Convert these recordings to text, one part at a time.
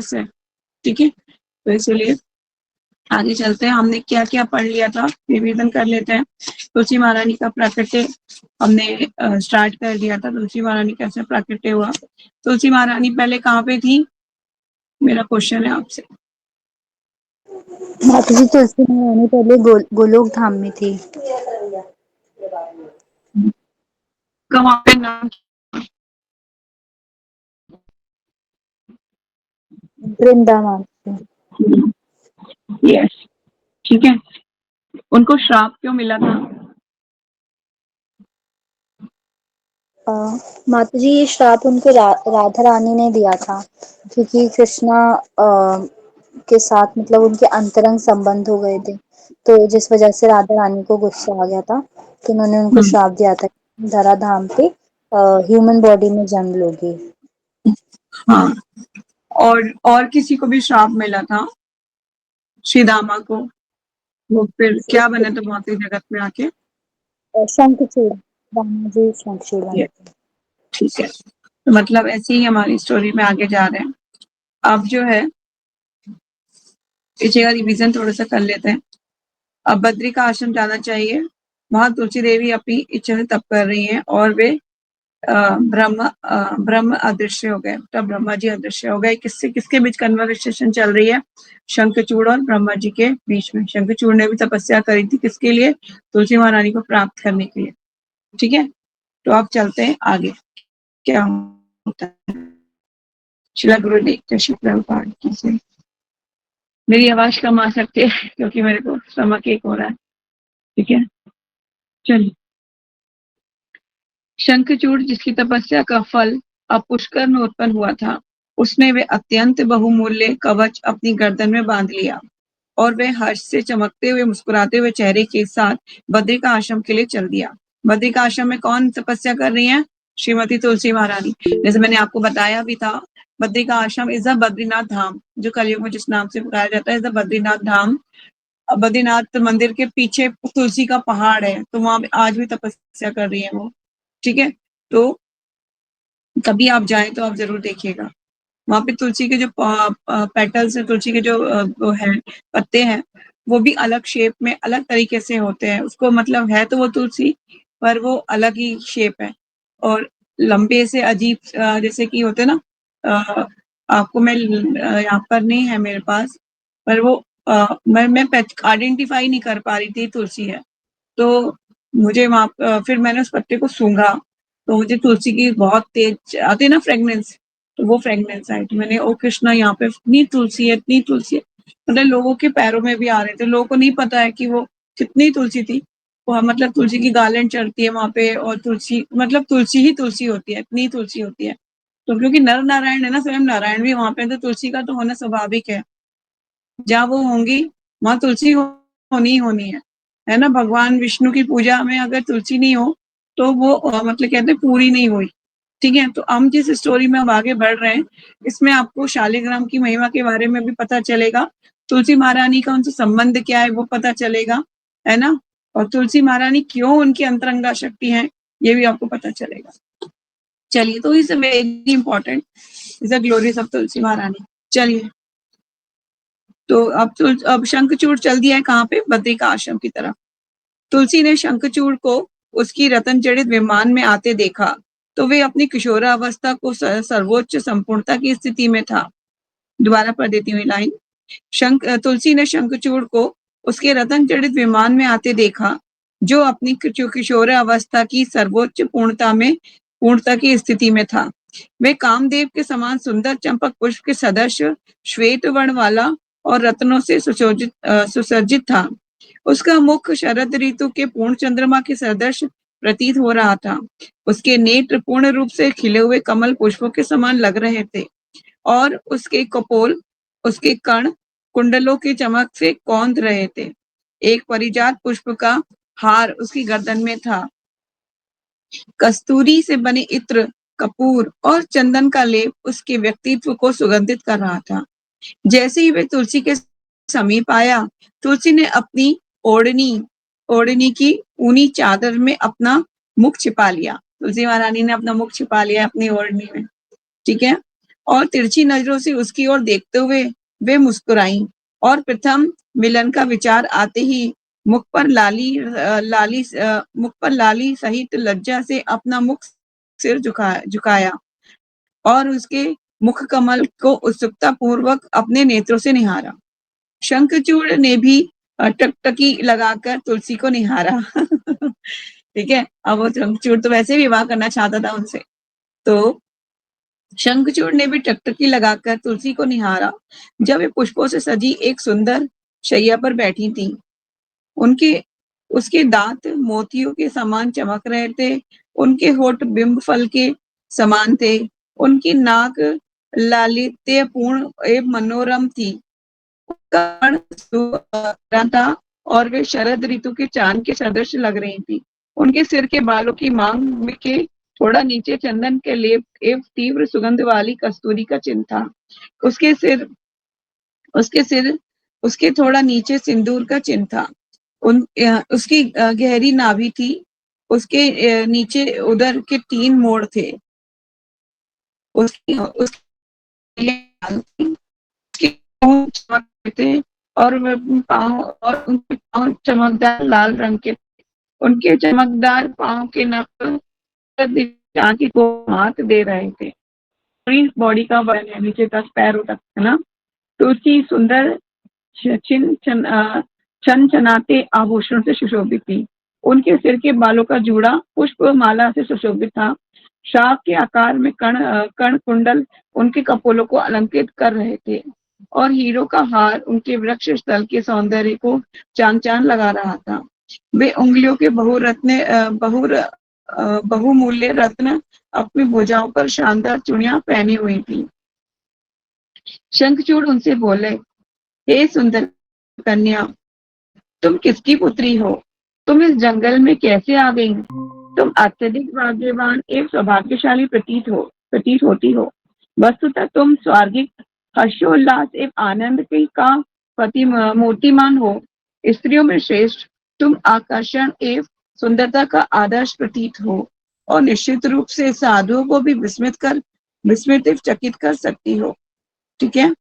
से, ठीक है। तो इसलिए आगे चलते हैं, हमने क्या क्या पढ़ लिया था रिवीजन कर लेते हैं। तुलसी महारानी का प्राकट्य हमने स्टार्ट कर दिया था, तुलसी महारानी कैसे प्राकट्य हुआ। तुलसी महारानी पहले कहाँ पे थी, मेरा क्वेश्चन है आपसे। माता जी तुलसी महारानी पहले गोलोक धाम में थी। कहाँ पे नाम, वृंदावन से। यस, ठीक है। उनको श्राप क्यों मिला था? माता जी ये श्राप उनको राधा रानी ने दिया था, क्योंकि कृष्णा के साथ मतलब उनके अंतरंग संबंध हो गए थे, तो जिस वजह से राधा रानी को गुस्सा आ गया था, तो उन्होंने उनको श्राप दिया था धरा धाम पे ह्यूमन बॉडी में जन्म लोगी। हाँ, और किसी को भी श्राप मिला था, श्रीदामा को, वो फिर क्या बने थे भौतिक जगत में आके? शंखचूड़, रामा जी शंखचूड़ बने थे। ठीक है, तो मतलब ऐसे ही हमारी स्टोरी में आगे जा रहे हैं। अब जो है इस जगह रिविजन थोड़ा सा कर लेते हैं। अब बद्री का आश्रम जाना चाहिए, वहां तुलसी देवी अपनी इच्छा से तप कर रही हैं और वे ब्रह्म अदृश्य हो गए, तब ब्रह्मा जी अदृश्य हो गए। किससे किसके बीच कन्वर्सेशन चल रही है? शंखचूड़ और ब्रह्मा जी के बीच में। शंखचूड़ ने भी तपस्या करी थी, किसके लिए? तुलसी महारानी को प्राप्त करने के लिए, ठीक है। तो आप चलते हैं आगे, क्या होता है। शिला गुरुदेव श्री प्रभुपाद की जय। मेरी आवाज कम आ सकती है क्योंकि मेरे को स्टमक एक हो रहा है, ठीक है। चलिए, शंखचूड़ जिसकी तपस्या का फल अब पुष्कर में उत्पन्न हुआ था, उसने वे अत्यंत बहुमूल्य कवच अपनी गर्दन में बांध लिया और वे हर्ष से चमकते हुए मुस्कुराते हुए चेहरे के साथ बद्री का आश्रम के लिए चल दिया। बद्री का आश्रम में कौन तपस्या कर रही है? श्रीमती तुलसी महारानी। जैसे मैंने आपको बताया भी था, बद्री का आश्रम इज द बद्रीनाथ धाम, जो कलयुग में जिस नाम से पुकारा जाता है, इज द बद्रीनाथ धाम। बद्रीनाथ मंदिर के पीछे तुलसी का पहाड़ है, तो वहां आज भी तपस्या कर रही है वो, ठीक है। तो कभी आप जाएं तो आप जरूर देखिएगा, वहां पे तुलसी के जो पेटल्स है, तुलसी के जो वो है पत्ते हैं, वो भी अलग शेप में अलग तरीके से होते हैं। उसको मतलब है तो वो तुलसी, पर वो अलग ही शेप है और लंबे से अजीब जैसे कि होते ना, आपको मैं यहाँ पर नहीं है मेरे पास, पर वो मैं आइडेंटिफाई नहीं कर पा रही थी तुलसी है। तो मुझे वहां फिर मैंने उस पत्ते को सूंघा, तो मुझे तुलसी की बहुत तेज आती है ना फ्रेग्रेंस, तो वो फ्रेग्रेंस आई। तो मैंने ओ कृष्णा, यहाँ पे इतनी तुलसी है, इतनी तुलसी है। मतलब लोगों के पैरों में भी आ रहे थे, लोगों को नहीं पता है कि वो कितनी तुलसी थी। वो मतलब तुलसी की गालन चढ़ती है वहां पे, और तुलसी मतलब तुलसी ही तुलसी होती है, इतनी तुलसी होती है। तो क्योंकि नर नारायण है ना, स्वयं नारायण भी वहां पे, तो तुलसी का तो होना स्वाभाविक है। जहाँ वो होंगी वहां तुलसी होनी ही होनी है ना। भगवान विष्णु की पूजा में अगर तुलसी नहीं हो तो वो मतलब कहते हैं पूरी नहीं हुई, ठीक है। तो हम जिस स्टोरी में अब आगे बढ़ रहे हैं, इसमें आपको शालिग्राम की महिमा के बारे में भी पता चलेगा, तुलसी महारानी का उनसे संबंध क्या है वो पता चलेगा, है ना। और तुलसी महारानी क्यों उनकी अंतरंगा शक्ति है, ये भी आपको पता चलेगा। चलिए, तो is very important, is the glories of Tulsi महारानी। चलिए, तो अब शंखचूड़ चल दिया है कहाँ पे? बद्री का आश्रम की तरफ। तुलसी ने शंखचूड़ को उसकी रतन जड़ित विमान में आते देखा, तो वे अपनी किशोरावस्था को सर्वोच्च संपूर्णता की स्थिति में था। दोबारा पढ़ देती हूँ लाइन। तुलसी ने शंखचूड़ को उसके रतन जड़ित विमान में आते देखा, जो अपनी किशोरावस्था की सर्वोच्च पूर्णता की स्थिति में था। वे कामदेव के समान सुंदर चंपक पुष्प के सदृश श्वेत वर्ण वाला और रत्नों से सुसज्जित था। उसका मुख शरद ऋतु के पूर्ण चंद्रमा के सदृश प्रतीत हो रहा था। उसके नेत्र पूर्ण रूप से खिले हुए कमल पुष्पों के समान लग रहे थे और उसके कपोल, उसके कर्ण कुंडलों की चमक से कौंध रहे थे। एक परिजात पुष्प का हार उसकी गर्दन में था। कस्तूरी से बने इत्र, कपूर और चंदन का लेप उसके व्यक्तित्व को सुगंधित कर रहा था। जैसे ही वे तुलसी के समीप आया, तुलसी ने अपनी ओढ़नी की ऊनी चादर में अपना मुख छिपा लिया। तुलसी महारानी ने अपना मुख छिपा लिया अपनी ओढ़नी में, ठीक है। और तिरछी नजरों से उसकी ओर देखते हुए वे मुस्कुराईं और प्रथम मिलन का विचार आते ही मुख पर लाली सहित लज्जा से अपना मुख सिर झुकाया और उसके मुख कमल को उत्सुकता पूर्वक अपने नेत्रों से निहारा। शंखचूड़ ने भी टकटकी लगाकर तुलसी को निहारा। ठीक है, अब वो शंखचूड़ तो वैसे ही विवाह करना चाहता था उनसे, तो शंखचूड़ ने भी टकटकी लगाकर तुलसी को निहारा जब वे पुष्पों से सजी एक सुंदर शैया पर बैठी थी। उनके उसके दांत मोतियों के समान चमक रहे थे, उनके होठ बिंब फल के समान थे, उनकी नाक लालित्यपूर्ण एवं मनोरम थी, कर्ण सुहावरा था और वे शरद ऋतु के चांद के सदृश लग रही थी। उनके सिर के बालों की मांग में के थोड़ा नीचे चंदन के लेप एवं तीव्र सुगंध वाली कस्तूरी का चिन्ह था। उसके सिर उसके सिर उसके थोड़ा नीचे सिंदूर का चिन्ह था। उसकी गहरी नाभि थी, उसके नीचे उदर के 3 मोड़ थे। उसकी उसके उसके पाँव चमकते थे और उनके पाँव चमकदार लाल रंग के। उनके चमकदार पाँव के नख झांकी को हाथ दे रहे थे। पूरी बॉडी का वर्णन है, नीचे तक पैरों तक, है ना। तुलसी सुंदर छनछनाते आभूषणों से सुशोभित थी। उनके सिर के बालों का जूड़ा पुष्प माला से सुशोभित था। शाख के आकार में कर्ण कुंडल उनके कपोलों को अलंकृत कर रहे थे और हीरों का हार उनके वृक्ष स्थल के सौंदर्य को चांद चांद लगा रहा था। वे उंगलियों के बहुमूल्य रत्न अपनी भुजाओं पर शानदार चूड़ियां पहनी हुई थी। शंखचूड़ उनसे बोले, हे सुंदर कन्या, तुम किसकी पुत्री हो? तुम इस जंगल में कैसे आ गई? तुम अत्यधिक भाग्यवान एवं सौभाग्यशाली प्रतीत होती हो। वस्तुतः तुम स्वर्गिक हर्षोल्लास एवं आनंद की का मूर्तिमान हो। स्त्रियों में श्रेष्ठ तुम आकर्षण एवं सुंदरता का आदर्श प्रतीत हो और निश्चित रूप से साधुओं को भी विस्मित एवं चकित कर सकती हो। ठीक है।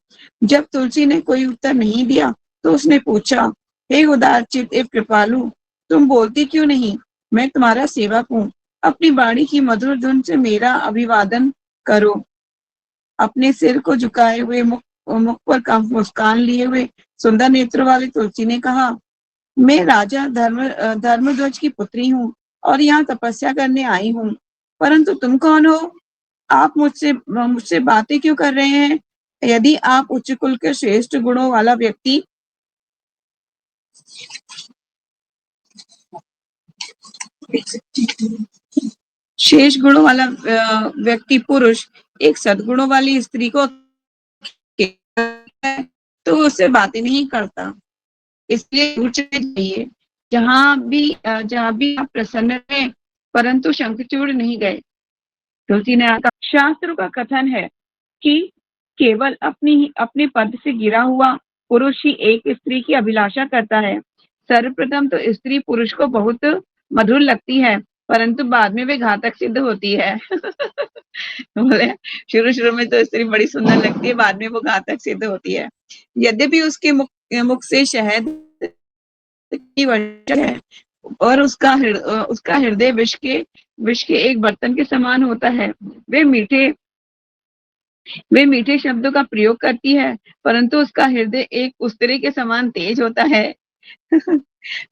जब तुलसी ने कोई उत्तर नहीं दिया तो उसने पूछा, हे उदारचित एवं कृपालु, तुम बोलती क्यों नहीं? मैं तुम्हारा सेवक हूँ, अपनी वाणी की मधुर धुन से मेरा अभिवादन करो। अपने सिर को झुकाए हुए मुख पर मुस्कान लिए हुए सुंदर नेत्र वाली तुलसी ने कहा, मैं राजा धर्मध्वज की पुत्री हूँ और यहाँ तपस्या करने आई हूँ, परंतु तुम कौन हो? आप मुझसे बातें क्यों कर रहे हैं? यदि आप उच्च कुल के श्रेष्ठ गुणों वाला व्यक्ति शेष गुणों वाला व्यक्ति पुरुष एक सद्गुणों वाली स्त्री को तो उससे बातें नहीं करता, इसलिए दूर चले जाइए। जहाँ भी आप प्रसन्न रहे, परंतु शंखचूड़ नहीं गए। तुलसी ने कहा, शास्त्रों का कथन है कि केवल अपने पद से गिरा हुआ पुरुष ही एक स्त्री की अभिलाषा करता है। सर्वप्रथम तो स्त्री पुरुष को बहुत मधुर लगती है, परंतु बाद में वे घातक सिद्ध होती है। बोले, शुरू में तो स्त्री बड़ी सुंदर लगती है, बाद में वो घातक सिद्ध होती है। यद्यपि उसके मुख से शहद की वर्षा है और उसका हृदय विष के एक बर्तन के समान होता है। वे मीठे शब्दों का प्रयोग करती है, परंतु उसका हृदय एक उस्तरे के समान तेज होता है।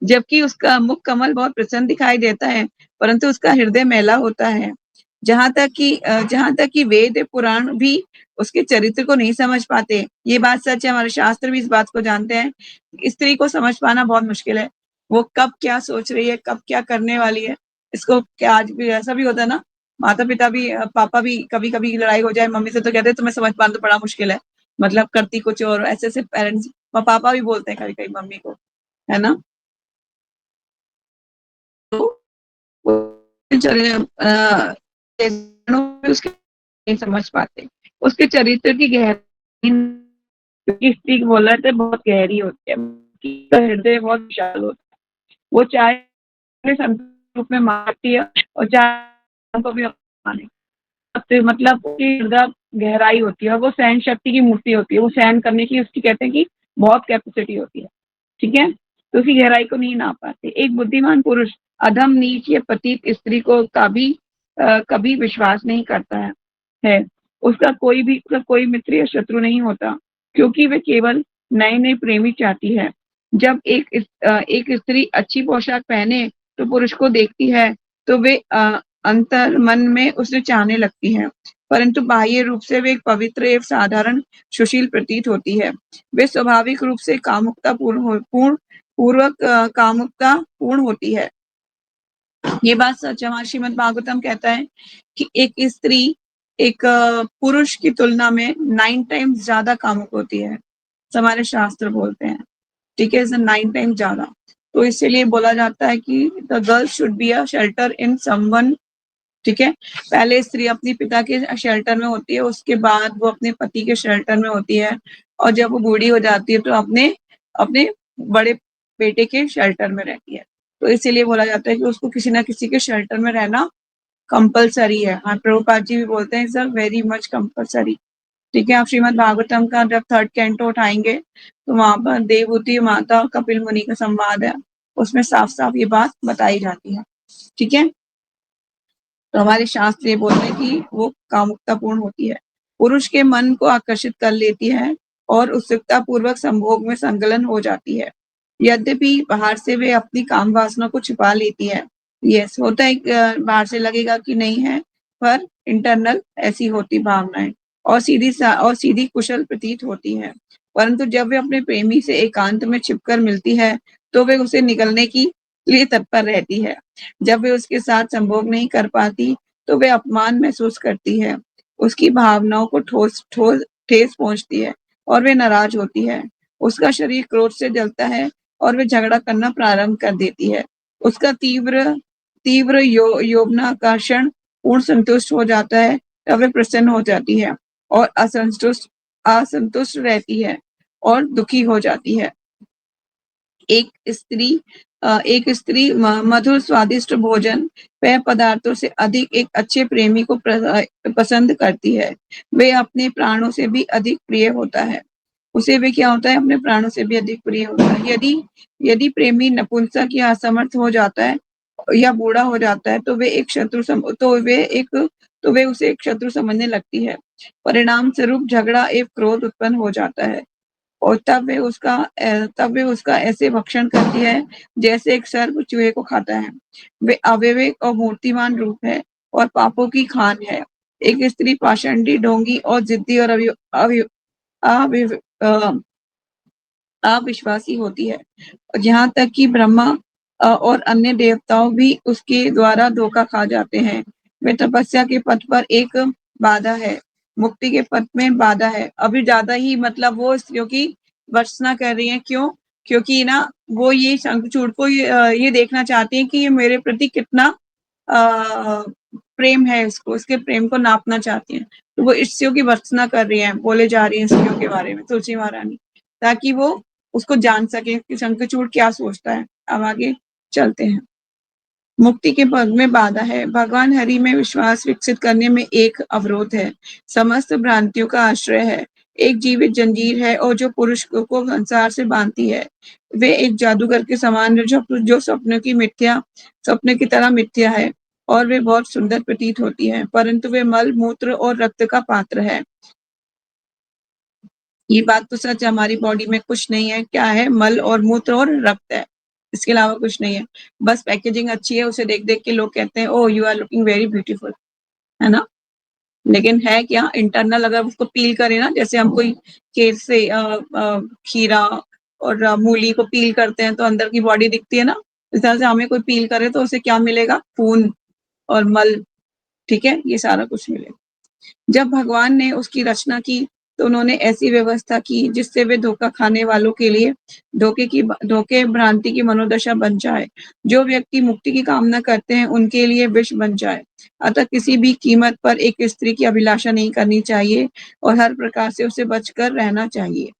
जबकि उसका मुख कमल बहुत प्रसन्न दिखाई देता है, परंतु उसका हृदय मैला होता है। जहां तक कि वेद पुराण भी उसके चरित्र को नहीं समझ पाते। ये बात सच है, हमारे शास्त्र भी इस बात को जानते हैं। स्त्री को समझ पाना बहुत मुश्किल है, वो कब क्या सोच रही है, कब क्या करने वाली है। इसको क्या आज भी ऐसा भी होता है ना, माता पिता भी, पापा भी, कभी कभी लड़ाई हो जाए मम्मी से तो कहते हैं तुम्हें समझ पाना तो बड़ा मुश्किल है, मतलब करती कुछ और। ऐसे ऐसे पेरेंट्स, पापा भी बोलते हैं कभी कभी मम्मी को, है ना। उसके नहीं समझ पाते उसके चरित्र की गहराई, क्योंकि स्त्री बोल रहे थे बहुत गहरी होती है, हृदय बहुत विशाल होता है। वो चाहे रूप में मारती है और चाहे को भी माने, मतलब हृदय गहराई होती है और वो सहन शक्ति की मूर्ति होती है। वो सहन करने की उसकी कहते हैं कि बहुत कैपेसिटी होती है, ठीक है? तो उसकी गहराई को नहीं नाप पाते। एक बुद्धिमान पुरुष अधम, नीच या पतित स्त्री को कभी विश्वास नहीं करता है। उसका कोई मित्र या शत्रु नहीं होता, क्योंकि वे केवल नए-नए प्रेमी चाहती है। जब एक स्त्री अच्छी पोशाक पहने तो पुरुष को देखती है, तो वे अंतर मन में उसे चाहने लगती है, परंतु बाह्य रूप से वे एक पवित्र एवं साधारण सुशील प्रतीत होती है। वे स्वाभाविक रूप से कामुकता पूर्ण होती है। ये बात सच है। हमारा श्रीमद् भागवतम कहता है कि एक स्त्री एक पुरुष की तुलना में 9 टाइम्स ज्यादा कामुक होती है। हमारे शास्त्र बोलते हैं, ठीक है, 9 टाइम्स ज्यादा। तो इसीलिए बोला जाता है कि the girl should be a shelter in someone, ठीक है। पहले स्त्री अपने पिता के शेल्टर में होती है, उसके बाद वो अपने पति के शेल्टर में होती है, और जब वो बूढ़ी हो जाती है तो अपने अपने बड़े बेटे के शेल्टर में रहती है। तो इसीलिए बोला जाता है कि उसको किसी ना किसी के शेल्टर में रहना कंपलसरी है। हाँ, प्रभुपाद जी भी बोलते हैं, it's a very much compulsory, ठीक है। आप श्रीमद् भागवतम का जब 3rd कैंटो उठाएंगे तो वहां पर देवहूति माता कपिल मुनि का संवाद है, उसमें साफ साफ ये बात बताई जाती है, ठीक है। तो हमारे शास्त्र ये बोलते हैं कि वो कामुकतापूर्ण होती है, पुरुष के मन को आकर्षित कर लेती है और उत्सुकता पूर्वक संभोग में संलग्न हो जाती है। यद्यपि बाहर से वे अपनी काम वासना को छिपा लेती है। यस, होता है, बाहर से लगेगा कि नहीं है, पर इंटरनल ऐसी होती भावनाएं, और सीधी कुशल प्रतीत होती है। परंतु जब वे अपने प्रेमी से एकांत में छिपकर मिलती है तो वे उसे निगलने की लिए तत्पर रहती है। जब वे उसके साथ संभोग नहीं कर पाती तो वे अपमान महसूस करती है, उसकी भावनाओं को ठेस पहुंचती है और वे नाराज होती है। उसका शरीर क्रोध से जलता है और वे झगड़ा करना प्रारंभ कर देती है। उसका तीव्र यौवनाकर्षण पूर्ण संतुष्ट हो जाता है तब वे प्रसन्न हो जाती है, और असंतुष्ट रहती है और दुखी हो जाती है। एक स्त्री मधुर स्वादिष्ट भोजन पेय पदार्थों से अधिक एक अच्छे प्रेमी को पसंद करती है। वे अपने प्राणों से भी अधिक प्रिय होता है। उसे वे क्या होता है, अपने प्राणों से भी अधिक प्रिय होता है। यदि प्रेमी नपुंसक या असमर्थ हो जाता है या बूढ़ा हो जाता है तो वे उसे एक शत्रु समझने लगती है। परिणाम स्वरूप झगड़ा एवं क्रोध उत्पन्न हो जाता है, और तब वे उसका ऐसे भक्षण करती है जैसे एक सर्प चूहे को खाता है। वे अविवेक और मूर्तिमान रूप है और पापों की खान है। एक स्त्री पाषंडी, ढोंगी और जिद्दी और अविश्वासी होती है, यहाँ तक कि ब्रह्मा और अन्य देवताओं भी उसके द्वारा धोखा खा जाते हैं। वे तपस्या के पथ पर एक बाधा है, मुक्ति के पथ में बाधा है। अभी ज्यादा ही मतलब वो स्त्रियों की वर्षना कर रही है। क्यों? क्योंकि ना वो ये शंखचूड़ को ये देखना चाहती है कि ये मेरे प्रति कितना प्रेम है, इसके प्रेम को नापना चाहती है। तो वो स्त्रियों की वर्षना कर रही है, बोले जा रही है स्त्रियों के बारे में तुलसी महारानी, ताकि वो उसको जान सके कि शंखचूड़ क्या सोचता है। अब आगे चलते हैं। मुक्ति के पद में बाधा है। भगवान हरि में विश्वास विकसित करने में एक अवरोध है, समस्त भ्रांतियों का आश्रय है, एक जीवित जंजीर है और जो पुरुष को संसार से बांधती है। वे एक जादूगर के समान है जो सपने की तरह मिथ्या है, और वे बहुत सुंदर प्रतीत होती है, परंतु वे मल, मूत्र और रक्त का पात्र है। ये बात तो सच है, हमारी बॉडी में कुछ नहीं है। क्या है? मल और मूत्र और रक्त है, इसके अलावा कुछ नहीं है। बस पैकेजिंग अच्छी है, उसे देख देख के लोग कहते हैं oh you are looking very beautiful, है ना। लेकिन है क्या? इंटरनल अगर उसको पील करें ना, जैसे हम कोई केस से खीरा और मूली को पील करते हैं तो अंदर की बॉडी दिखती है ना, इस तरह से हमें कोई पील करे तो उसे क्या मिलेगा? खून और मल, ठीक है, ये सारा कुछ मिलेगा। जब भगवान ने उसकी रचना की तो उन्होंने ऐसी व्यवस्था की जिससे वे धोखा खाने वालों के लिए धोखे भ्रांति की मनोदशा बन जाए। जो व्यक्ति मुक्ति की कामना करते हैं उनके लिए विष बन जाए। अतः किसी भी कीमत पर एक स्त्री की अभिलाषा नहीं करनी चाहिए और हर प्रकार से उसे बचकर रहना चाहिए।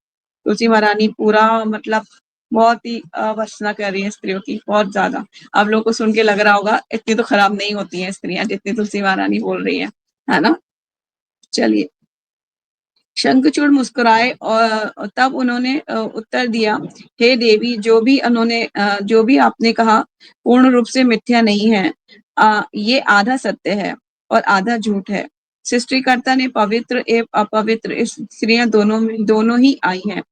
तुलसी महारानी पूरा मतलब बहुत ही भर्त्सना कर रही है स्त्रियों की, बहुत ज्यादा। आप लोगों को सुन के लग रहा होगा इतनी तो खराब नहीं होती हैं स्त्रियां जितनी तुलसी महारानी बोल रही है ना। चलिए शंखचूड़ मुस्कुराए और तब उन्होंने उत्तर दिया, हे देवी, जो भी आपने कहा पूर्ण रूप से मिथ्या नहीं है। ये आधा सत्य है और आधा झूठ है। सृष्टिकर्ता ने पवित्र एवं अपवित्र स्त्रियां दोनों ही आई हैं।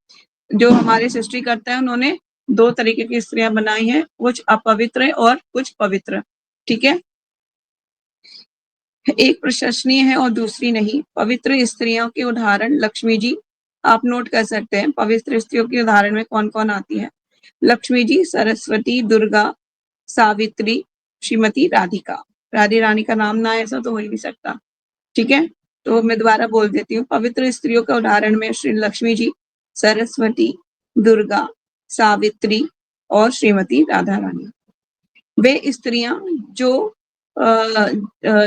जो हमारे सृष्टिकर्ता है उन्होंने दो तरीके की स्त्रियां बनाई हैं, कुछ अपवित्र है और कुछ पवित्र। ठीक है, एक प्रशंसनीय है और दूसरी नहीं। पवित्र स्त्रियों के उदाहरण लक्ष्मी जी, आप नोट कर सकते हैं पवित्र स्त्रियों के उदाहरण में कौन कौन आती है। लक्ष्मी जी, सरस्वती, दुर्गा, सावित्री, श्रीमती, राधिका। राधे रानी का नाम ना ऐसा तो हो ही नहीं सकता। ठीक है, तो मैं दोबारा बोल देती हूँ। पवित्र स्त्रियों का उदाहरण में श्री लक्ष्मी जी, सरस्वती, दुर्गा, सावित्री और श्रीमती राधा रानी। वे स्त्रियां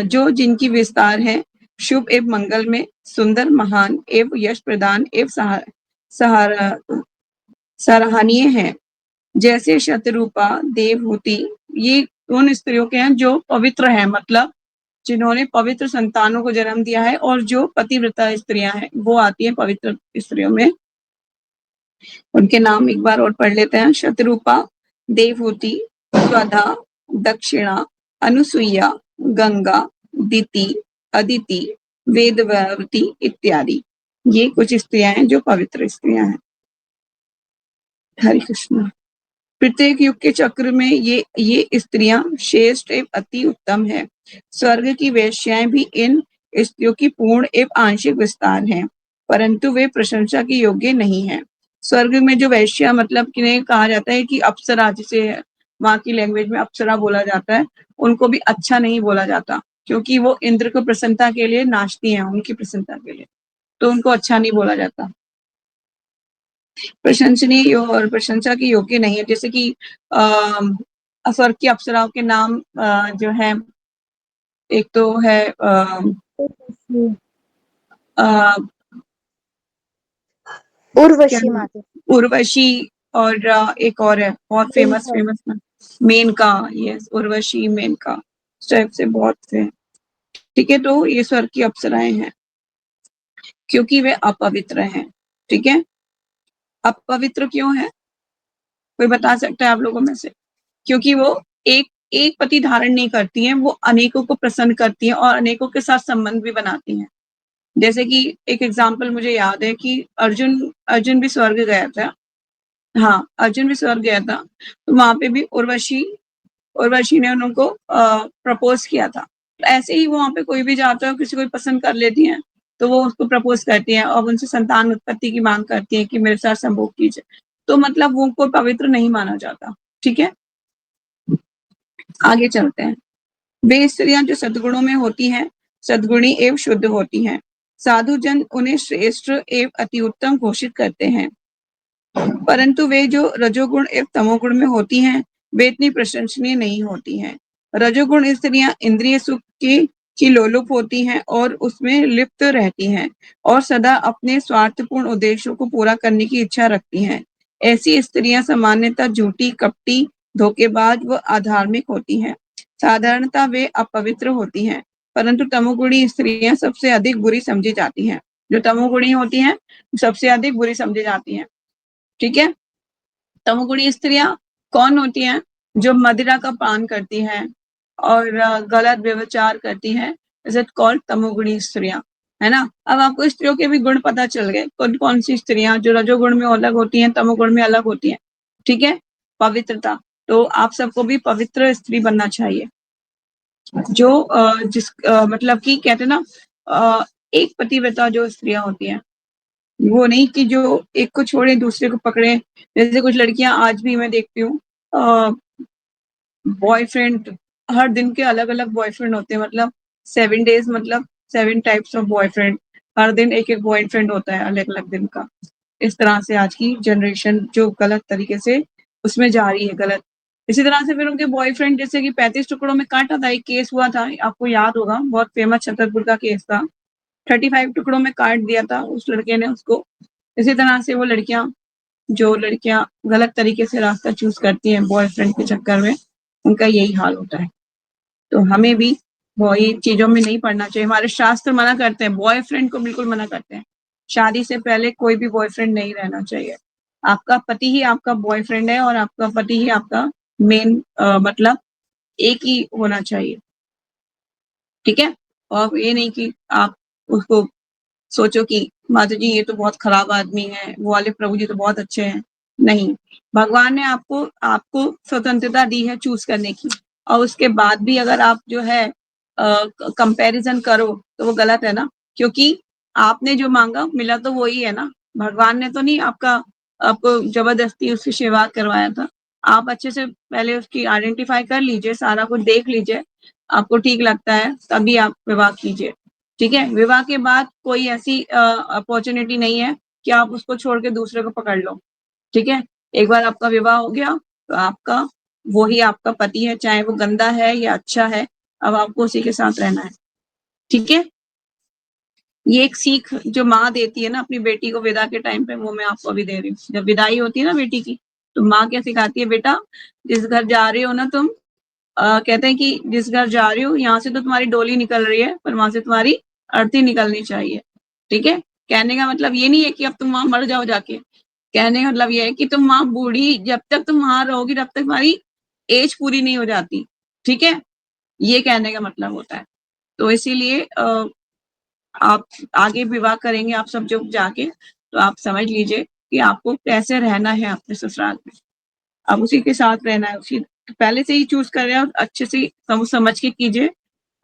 जो जिनकी विस्तार है शुभ एवं मंगल में, सुंदर, महान एवं यश प्रदान एवं सराहनीय है, जैसे शतरूपा, देवहूति। ये उन स्त्रियों के हैं जो पवित्र हैं, मतलब जिन्होंने पवित्र संतानों को जन्म दिया है, और जो पतिव्रता स्त्रियां हैं वो आती हैं पवित्र स्त्रियों में। उनके नाम एक बार और पढ़ लेते हैं। शतरूपा, देवहूति, स्वधा, दक्षिणा, अनुसुईया, गंगा, दिति, अदिति, वेदवती इत्यादि। ये कुछ स्त्रियां हैं जो पवित्र स्त्रियां हैं। हरे कृष्ण। प्रत्येक युग के चक्र में ये स्त्रियां श्रेष्ठ एवं अति उत्तम है। स्वर्ग की वेश्याएं भी इन स्त्रियों की पूर्ण एवं आंशिक विस्तार हैं, परंतु वे प्रशंसा के योग्य नहीं है। स्वर्ग में जो वैश्या मतलब किन्हें कहा जाता है कि अप्सरा, जिसे वहां की लैंग्वेज में अप्सरा बोला जाता है, उनको भी अच्छा नहीं बोला जाता, क्योंकि वो इंद्र को प्रसन्नता के लिए नाचती हैं, उनकी प्रसन्नता के लिए, तो उनको अच्छा नहीं बोला जाता, प्रशंसनीय और प्रशंसा के योग्य नहीं है। जैसे कि स्वर्ग की अप्सराओं के नाम जो है, एक तो है उर्वशी माता, उर्वशी, और एक और है बहुत फेमस ना, मेनका। यस, उर्वशी, मेनका, इस टाइप से बहुत से। ठीक है, तो ये स्वर्ग की अप्सराएं हैं क्योंकि वे अपवित्र हैं। ठीक है, अपवित्र क्यों है, कोई बता सकता है आप लोगों में से? क्योंकि वो एक एक पति धारण नहीं करती हैं, वो अनेकों को प्रसन्न करती हैं और अनेकों के साथ संबंध भी बनाती हैं। जैसे कि एक एग्जाम्पल मुझे याद है कि अर्जुन भी स्वर्ग गया था। हाँ, अर्जुन भी स्वर्ग गया था, तो वहां पे भी उर्वशी ने उनको प्रपोज किया था। ऐसे ही वहां पे कोई भी जाता है, किसी को पसंद कर लेती हैं, तो वो उसको प्रपोज करती हैं और उनसे संतान उत्पत्ति की मांग करती हैं कि मेरे साथ संभोग कीजिए। तो मतलब वो को पवित्र नहीं माना जाता। ठीक है, आगे चलते हैं। वे स्त्रियां जो सद्गुणों में होती हैं, सद्गुणी एवं शुद्ध होती हैं। साधु जन उन्हें श्रेष्ठ एवं अति उत्तम घोषित करते हैं, परंतु वे जो रजोगुण एवं तमोगुण में होती हैं, वे इतनी प्रशंसनीय नहीं होती हैं। रजोगुण स्त्रियां इंद्रिय सुख की लोलुप होती हैं और उसमें लिप्त रहती हैं और सदा अपने स्वार्थपूर्ण उद्देश्यों को पूरा करने की इच्छा रखती हैं। ऐसी स्त्रियां सामान्यतः झूठी, कपटी, धोखेबाज व अधार्मिक होती हैं। साधारणतः वे अपवित्र होती हैं, परंतु तमोगुणी स्त्रियां सबसे अधिक बुरी समझी जाती हैं। जो तमोगुणी होती हैं सबसे अधिक बुरी समझी जाती हैं। ठीक है, तमोगुणी स्त्रियां कौन होती हैं? जो मदिरा का पान करती हैं और गलत व्यवचार करती हैं, इज इट कॉल्ड तमोगुणी स्त्रियां, है ना। अब आपको स्त्रियों के भी गुण पता चल गए, कौन कौन सी स्त्रियां जो रजोगुण में अलग होती हैं, तमोगुण में अलग होती हैं। ठीक है, पवित्रता, तो आप सबको भी पवित्र स्त्री बनना चाहिए, जो मतलब कि कहते हैं ना, एक पतिव्रता जो स्त्रियां होती हैं, वो नहीं कि जो एक को छोड़े दूसरे को पकड़े। जैसे कुछ लड़कियां आज भी मैं देखती हूँ, बॉयफ्रेंड, हर दिन के अलग अलग बॉयफ्रेंड होते हैं, मतलब 7 days, मतलब 7 types ऑफ बॉयफ्रेंड, हर दिन एक एक बॉयफ्रेंड होता है अलग अलग दिन का। इस तरह से आज की जनरेशन जो गलत तरीके से उसमें जा रही है, गलत। इसी तरह से फिर उनके बॉयफ्रेंड, जैसे कि 35 टुकड़ों में काटा था, एक केस हुआ था, आपको याद होगा, बहुत फेमस छतरपुर का केस था। 35 टुकड़ों में काट दिया था उस लड़के ने उसको। इसी तरह से वो जो लड़कियां गलत तरीके से रास्ता चूज करती हैं बॉयफ्रेंड के चक्कर में, उनका यही हाल होता है। तो हमें भी वो ये चीजों में नहीं पड़ना चाहिए। हमारे शास्त्र मना करते हैं, बॉयफ्रेंड को बिल्कुल मना करते हैं, शादी से पहले कोई भी बॉयफ्रेंड नहीं रहना चाहिए। आपका पति ही आपका बॉयफ्रेंड है और आपका पति ही आपका मेन मतलब एक ही होना चाहिए, ठीक है? और ये नहीं कि आप उसको सोचो कि माता जी ये तो बहुत खराब आदमी है, वो वाले प्रभु जी तो बहुत अच्छे हैं। नहीं, भगवान ने आपको आपको स्वतंत्रता दी है चूज़ करने की, और उसके बाद भी अगर आप जो है कंपैरिज़न करो तो वो गलत है ना, क्योंकि आपने जो माँगा मिला तो वही है ना। भगवान ने तो नहीं आपको ज़बरदस्ती उसकी सेवा करवाया था। आप अच्छे से पहले उसकी आइडेंटिफ़ाई कर लीजिए, सारा कुछ देख लीजिए, आपको ठीक लगता है तभी आप विवाह कीजिए, ठीक है? विवाह के बाद कोई ऐसी अपॉर्च्युनिटी नहीं है कि आप उसको छोड़ के दूसरे को पकड़ लो, ठीक है? एक बार आपका विवाह हो गया तो आपका वो ही आपका पति है, चाहे वो गंदा है या अच्छा है, अब आपको उसी के साथ रहना है, ठीक है? ये एक सीख जो माँ देती है ना अपनी बेटी को विदा के टाइम पे, वो मैं आपको अभी दे रही हूँ। जब विदाई होती है ना बेटी की, तो माँ क्या सिखाती है, बेटा जिस घर जा रही हो ना तुम, कहते हैं कि जिस घर जा रही हो यहाँ से तो तुम्हारी डोली निकल रही है, पर वहां से तुम्हारी अर्थी निकलनी चाहिए, ठीक है? कहने का मतलब ये नहीं है कि अब तुम वहां मर जाओ जाके, कहने का मतलब ये है कि तुम वहां बूढ़ी जब तक तुम वहां रहोगी तब तक तुम्हारी एज पूरी नहीं हो जाती, ठीक है? ये कहने का मतलब होता है। तो इसीलिए आप आगे विवाह करेंगे आप सब जब जाके, तो आप समझ लीजिए कि आपको कैसे रहना है अपने ससुराल में। अब उसी के साथ रहना है, उसी पहले से ही चूज़ कर रहे हैं और अच्छे से समझ के कीजिए।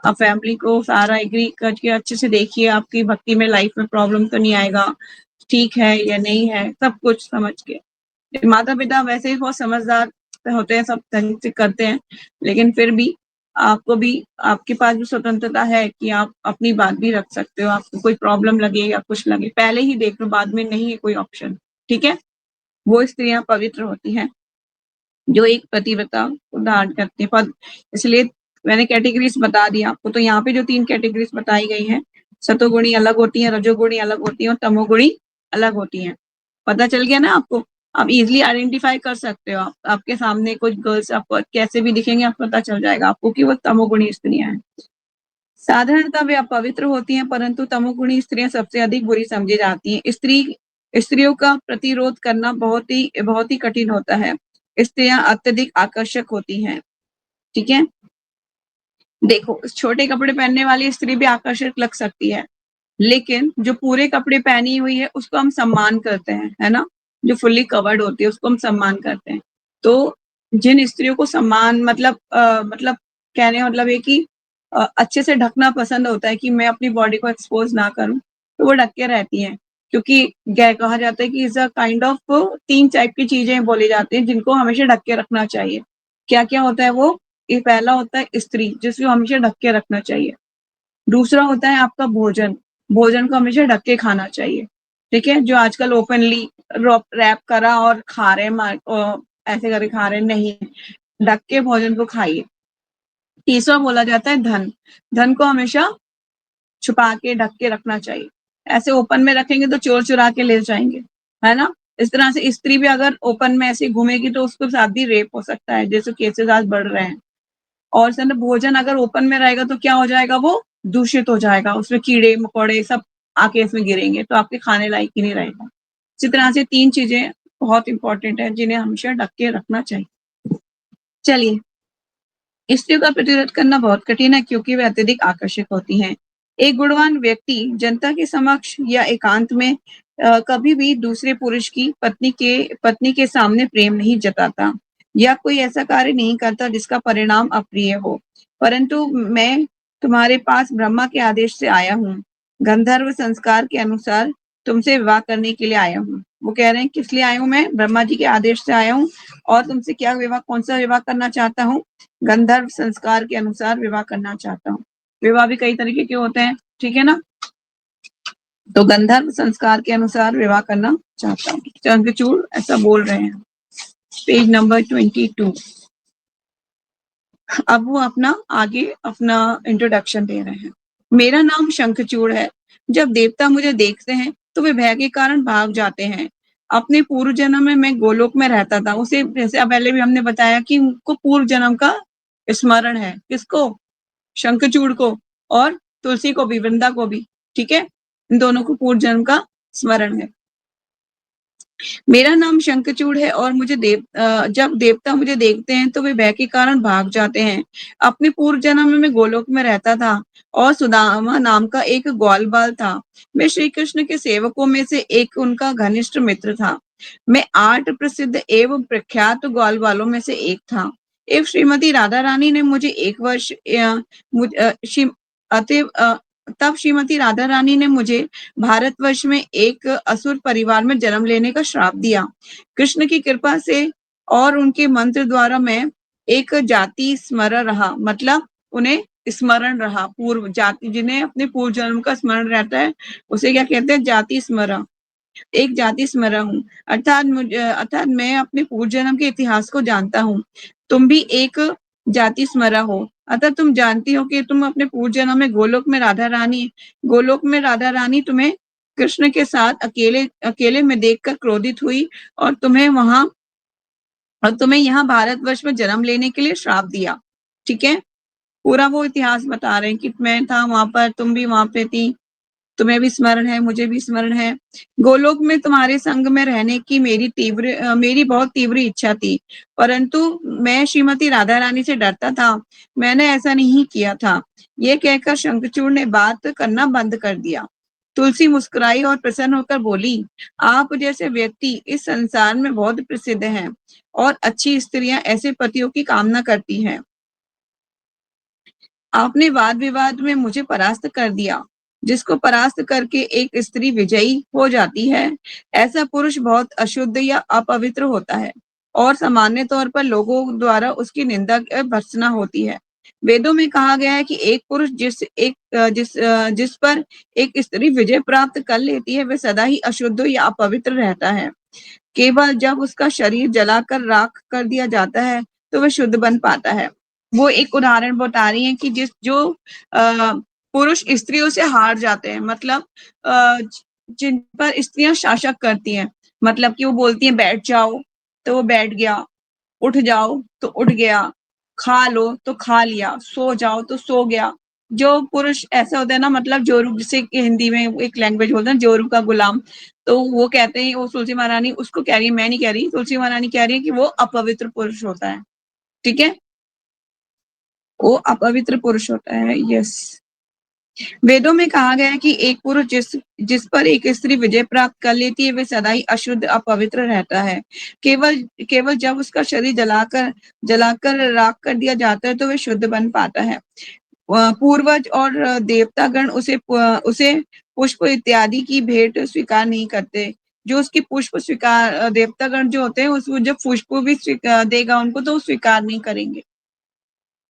आप फैमिली को सारा एग्री करके अच्छे से देखिए, आपकी भक्ति में लाइफ में प्रॉब्लम तो नहीं आएगा, ठीक है या नहीं है, सब कुछ समझ के। माता-पिता वैसे ही बहुत समझदार होते हैं, सब ढंग से करते हैं, लेकिन फिर भी आपको भी आपके पास भी स्वतंत्रता है कि आप अपनी बात भी रख सकते हो, आपको कोई प्रॉब्लम लगे या कुछ लगे, पहले ही देख लो, बाद में नहीं है कोई ऑप्शन, ठीक है? वो स्त्रियाँ पवित्र होती हैं, जो एक पतिव्रता को धारण करती है पद, इसलिए मैंने कैटेगरीज बता दी आपको। तो यहाँ पे जो 3 कैटेगरीज बताई गई हैं, सतोगुणी अलग होती हैं, रजोगुणी अलग होती हैं और तमोगुणी अलग होती हैं। पता चल गया ना आपको? आप इज़िली आइडेंटिफ़ाई कर सकते हो आप। आपके सामने कुछ गर्ल्स आपको कैसे भी दिखेंगी, आपको पता चल जाएगा आपको कि वो तमोगुणी स्त्रियाँ हैं। साधारणतः वे अपवित्र होती हैं, परंतु तमोगुणी स्त्रियाँ सबसे अधिक बुरी समझी जाती हैं। स्त्रियों का प्रतिरोध करना बहुत ही कठिन होता है। स्त्रियाँ अत्यधिक आकर्षक होती हैं, ठीक है? देखो, छोटे कपड़े पहनने वाली स्त्री भी आकर्षक लग सकती है, लेकिन जो पूरे कपड़े पहनी हुई है उसको हम सम्मान करते हैं, है ना? जो फुल्ली कवर्ड होती है उसको हम सम्मान करते हैं। तो जिन स्त्रियों को सम्मान मतलब कहने का मतलब है कि अच्छे से ढकना पसंद होता है कि मैं अपनी बॉडी को एक्सपोज़ ना करूँ, तो वो ढक के रहती हैं। क्योंकि कहा जाता है कि is a kind of 3 type की चीज़ें बोली जाती हैं जिनको हमेशा ढक के रखना चाहिए। क्या-क्या होता है वो? ये पहला होता है स्त्री, जिसको हमेशा ढक के रखना चाहिए। दूसरा होता है आपका भोजन, भोजन को हमेशा ढक के खाना चाहिए, ठीक है? जो आजकल ओपनली रैप करा और खा रहे हैं ऐसे करके खा रहे हैं, नहीं, ढक के भोजन को खाइए। तीसरा बोला जाता है धन, धन को हमेशा छुपा के ढक के रखना चाहिए। ऐसे ओपन में रखेंगे तो चोर चुरा के ले जाएँगे, है ना? इस तरह से स्त्री भी अगर ओपन में ऐसे घूमेगी तो उसके साथ भी रेप हो सकता है, जैसे केसेज़ आज बढ़ रहे हैं। और सर भोजन अगर ओपन में रहेगा तो क्या हो जाएगा, वो दूषित हो जाएगा, उसमें कीड़े-मकोड़े सब आके इसमें गिरेंगे, तो आपके खाने लायक ही नहीं रहेगा। इसी तरह से 3 चीज़ें बहुत इम्पोर्टेंट हैं, जिन्हें हमेशा ढक के रखना चाहिए। चलिए, स्त्रियों का प्रतिरोध करना बहुत कठिन है क्योंकि वे अत्यधिक आकर्षक होती हैं। एक गुणवान व्यक्ति जनता के समक्ष या एकांत में कभी भी दूसरे पुरुष की पत्नी के सामने प्रेम नहीं जताता या कोई ऐसा कार्य नहीं करता जिसका परिणाम अप्रिय हो। परंतु मैं तुम्हारे पास ब्रह्मा के आदेश से आया हूँ। गंधर्व संस्कार के अनुसार तुमसे विवाह करने के लिए आया हूँ। वो कह रहे हैं किस लिए आया हूँ मैं? ब्रह्मा जी के आदेश से आया हूँ और तुमसे क्या विवाह कौन सा विवाह करना चाहता हूँ? गंधर्व संस्कार के अनुसार विवाह करना चाहता हूँ। विवाह भी कई तरीके के होते हैं, ठीक है ना? तो गंधर्व संस्कार के अनुसार विवाह करना चाहता हूँ। चंद्रचूड़ ऐसा बोल रहे हैं। Page number 22। अब वो अपना इंट्रोडक्शन दे रहे हैं। मेरा नाम शंखचूड़ है। जब देवता मुझे देखते हैं तो वे भय के कारण भाग जाते हैं। अपने पूर्व जन्म में मैं गोलोक में रहता था। उसे जैसे पहले भी हमने बताया कि उनको पूर्व जन्म का स्मरण है। किसको? शंखचूड़ को और तुलसी को भी, वृंदा को भी, ठीक है? इन दोनों को पूर्व जन्म का स्मरण है। मेरा नाम शंखचूड़ है और जब देवता मुझे देखते हैं तो वे भय के कारण भाग जाते हैं। अपने पूर्व जन्म में मैं गोलोक में रहता था और सुदामा नाम का एक ग्वाल बाल था। मैं श्री कृष्ण के सेवकों में से एक उनका घनिष्ठ मित्र था। मैं 8 प्रसिद्ध एवं प्रख्यात ग्वाल बालों में से एक था। एवं श्रीमती राधा रानी ने मुझे 1 वर्ष मुझ श्री अतएव तब श्रीमती राधा रानी ने मुझे भारतवर्ष में एक असुर परिवार में जन्म लेने का श्राप दिया। कृष्ण की कृपा से और उनके मंत्र द्वारा मैं एक जाति स्मरण रहा, मतलब उन्हें स्मरण रहा, पूर्व जाति, जिन्हें अपने पूर्व जन्म का स्मरण रहता है उसे क्या कहते हैं, जाति स्मरण। एक जाति स्मरण हूँ, अर्थात मैं अपने पूर्व जन्म के इतिहास को जानता हूँ। तुम भी एक जाति स्मरण हो, अतः तुम जानती हो कि तुम अपने पूर्व जन्म में गोलोक में राधा रानी तुम्हें कृष्ण के साथ अकेले अकेले में देखकर क्रोधित हुई और तुम्हें यहाँ भारतवर्ष में जन्म लेने के लिए श्राप दिया। ठीक है, पूरा वो इतिहास बता रहे हैं कि मैं था वहां पर, तुम भी वहां पे थी, तुम्हें भी स्मरण है, मुझे भी स्मरण है। गोलोक में तुम्हारे संग में रहने की मेरी बहुत तीव्र इच्छा थी, परंतु मैं श्रीमती राधा रानी से डरता था। मैंने ऐसा नहीं किया था। ये कहकर शंखचूड़ ने बात करना बंद कर दिया। तुलसी मुस्कुराई और प्रसन्न होकर बोली, आप जैसे व्यक्ति इस संसार में बहुत प्रसिद्ध हैं और अच्छी स्त्रियां ऐसे पतियों की कामना करती हैं। आपने वाद विवाद में मुझे परास्त कर दिया। जिसको परास्त करके एक स्त्री विजयी हो जाती है, ऐसा पुरुष बहुत अशुद्ध या अपवित्र होता है और सामान्य तौर पर लोगों द्वारा उसकी निंदा भर्त्सना होती है। वेदों में कहा गया है कि एक पुरुष जिस पर एक स्त्री विजय प्राप्त कर लेती है, वह सदा ही अशुद्ध या अपवित्र रहता है। केवल जब उसका शरीर जलाकर राख कर दिया जाता है तो वह शुद्ध बन पाता है। वो एक उदाहरण बता रही है कि जो पुरुष स्त्रियों से हार जाते हैं, मतलब जिन पर स्त्रियां शासक करती हैं, मतलब कि वो बोलती हैं बैठ जाओ तो वो बैठ गया, उठ जाओ तो उठ गया, खा लो तो खा लिया, सो जाओ तो सो गया। जो पुरुष ऐसा होता है ना, मतलब जोरू, जिसे हिंदी में एक लैंग्वेज बोलते हैं जोरू का गुलाम, तो वो कहते हैं, वो तुलसी महारानी उसको कह रही है, मैं नहीं कह रही, तुलसी महारानी कह रही है कि वो अपवित्र पुरुष होता है। ठीक है, वो अपवित्र पुरुष होता है। यस, वेदों में कहा गया है कि एक पुरुष जिस पर एक स्त्री विजय प्राप्त कर लेती है, वह सदा ही अशुद्ध अपवित्र रहता है। केवल केवल जब उसका शरीर जलाकर राख कर दिया जाता है तो वह शुद्ध बन पाता है। पूर्वज और देवतागण उसे पुष्प इत्यादि की भेंट स्वीकार नहीं करते। जो उसकी पुष्प स्वीकार, देवतागण जो होते हैं उसको जब पुष्प भी देगा उनको, तो स्वीकार नहीं करेंगे।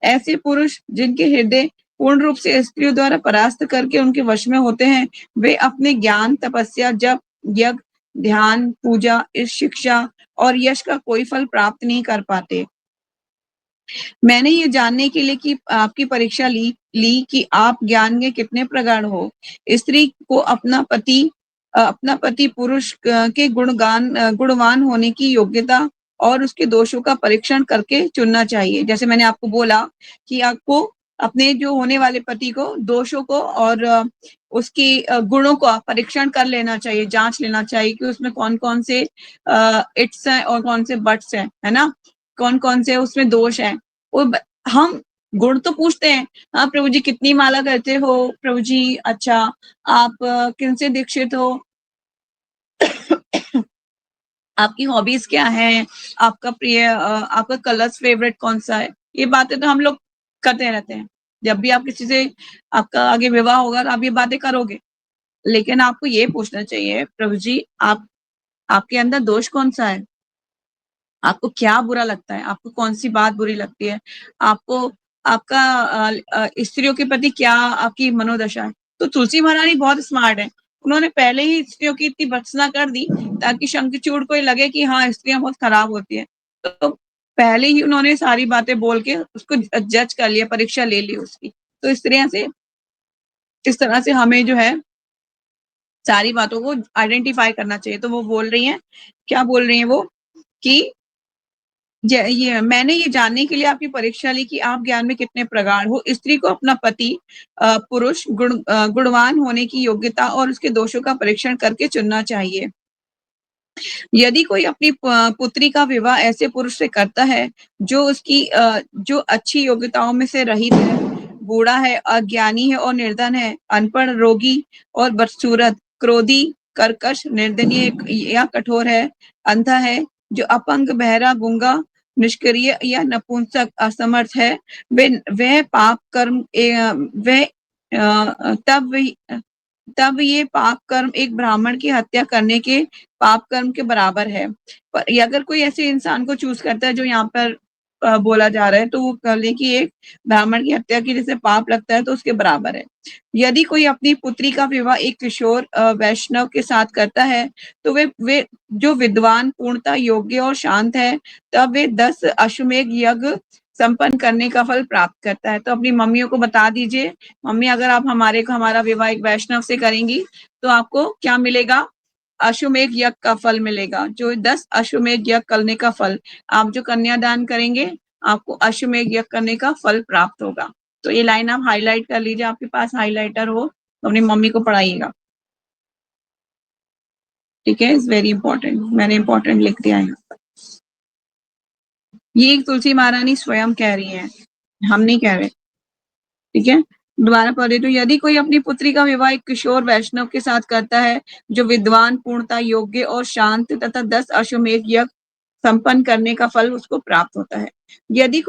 ऐसे पुरुष जिनके हृदय पूर्ण रूप से स्त्रियों द्वारा परास्त करके उनके वश में होते हैं, वे अपने ज्ञान, तपस्या, जप, यज्ञ, ध्यान, पूजा, इस शिक्षा और यश का कोई फल प्राप्त नहीं कर पाते। मैंने ये जानने के लिए कि आपकी परीक्षा ली कि आप ज्ञान के कितने प्रगाढ़ हो। स्त्री को अपना पति पुरुष के गुणवान होने की योग्यता और उसके दोषों का परीक्षण करके चुनना चाहिए। जैसे मैंने आपको बोला कि आपको अपने जो होने वाले पति को दोषों को और उसकी गुणों का परीक्षण कर लेना चाहिए, जांच लेना चाहिए कि उसमें कौन-कौन से इट्स हैं और कौन से बट्स हैं, है ना? कौन-कौन से उसमें दोष हैं। हम गुण तो पूछते हैं, हाँ प्रभु जी कितनी माला करते हो, प्रभु जी अच्छा आप किनसे दीक्षित हो, आपकी हॉबीज क्या है, आपका कलर्स फेवरेट कौन सा है। ये बातें तो हम लोग करते रहते हैं। जब भी आप किसी से आपका आगे विवाह होगा तो आप ये बातें करोगे, लेकिन आपको ये पूछना चाहिए, प्रभु जी आपके अंदर दोष कौन सा है, आपको क्या बुरा लगता है, आपको कौन सी बात बुरी लगती है, आपको आपका स्त्रियों के प्रति क्या आपकी मनोदशा है। तो तुलसी महारानी बहुत स्मार्ट है, उन्होंने पहले ही स्त्रियों की इतनी भर्त्सना कर दी ताकि शंखचूड़ को लगे कि हाँ स्त्रियां बहुत खराब होती है। तो पहले ही उन्होंने सारी बातें बोल के उसको जज कर लिया, परीक्षा ले ली उसकी। तो इस तरह से हमें जो है सारी बातों को आइडेंटिफाई करना चाहिए। तो वो बोल रही हैं, क्या बोल रही हैं वो, कि मैंने ये जानने के लिए आपकी परीक्षा ली कि आप ज्ञान में कितने प्रगाढ़ हो। स्त्री को अपना पति पुरुष गुणवान होने की योग्यता और उसके दोषों का परीक्षण करके चुनना चाहिए। यदि कोई अपनी पुत्री का विवाह ऐसे पुरुष से करता है जो उसकी जो अच्छी योग्यताओं में से रहित है, बूढ़ा है, अज्ञानी है और निर्धन है, अनपढ़, रोगी और बदसूरत, क्रोधी, कर्कश, निर्दयी या कठोर है, अंधा है, जो अपंग, बहरा, गूंगा, निष्क्रिय या नपुंसक, असमर्थ है, वह पाप कर्म वह तब ये पाप कर्म एक ब्राह्मण की हत्या करने के पाप कर्म के बराबर है। पर अगर कोई ऐसे इंसान को चूज करता है जो यहाँ पर बोला जा रहा है, तो वो कर ले कि एक ब्राह्मण की हत्या की जैसे पाप लगता है तो उसके बराबर है। यदि कोई अपनी पुत्री का विवाह एक किशोर वैष्णव के साथ करता है, तो वे जो विद्वान, पूर्णता योग्य और शांत है, तब वे 10 अश्वमेध यज्ञ संपन्न करने का फल प्राप्त करता है। तो अपनी मम्मियों को बता दीजिए, मम्मी अगर आप हमारा विवाह एक वैष्णव से करेंगी तो आपको क्या मिलेगा? अश्वमेध यज्ञ का फल मिलेगा। जो 10 अश्वमेध यज्ञ करने का फल, आप जो कन्यादान करेंगे आपको अश्वमेध यज्ञ करने का फल प्राप्त होगा। तो ये लाइन आप हाईलाइट कर लीजिए, आपके पास हाईलाइटर हो तो अपनी मम्मी को पढ़ाइएगा। ठीक है, इज वेरी इंपॉर्टेंट, मैंने इंपॉर्टेंट लिख दिया है। ये तुलसी महारानी स्वयं कह रही है, हम नहीं कह रहे। ठीक है, दोबारा पढ़ रही तो यदि कोई अपनी पुत्री का विवाह एक किशोर वैष्णव के साथ करता है जो विद्वान, पूर्णता योग्य और शांत तथा 10 अश्वमेध यज्ञ संपन्न करने का फल उसको प्राप्त होता है। यदि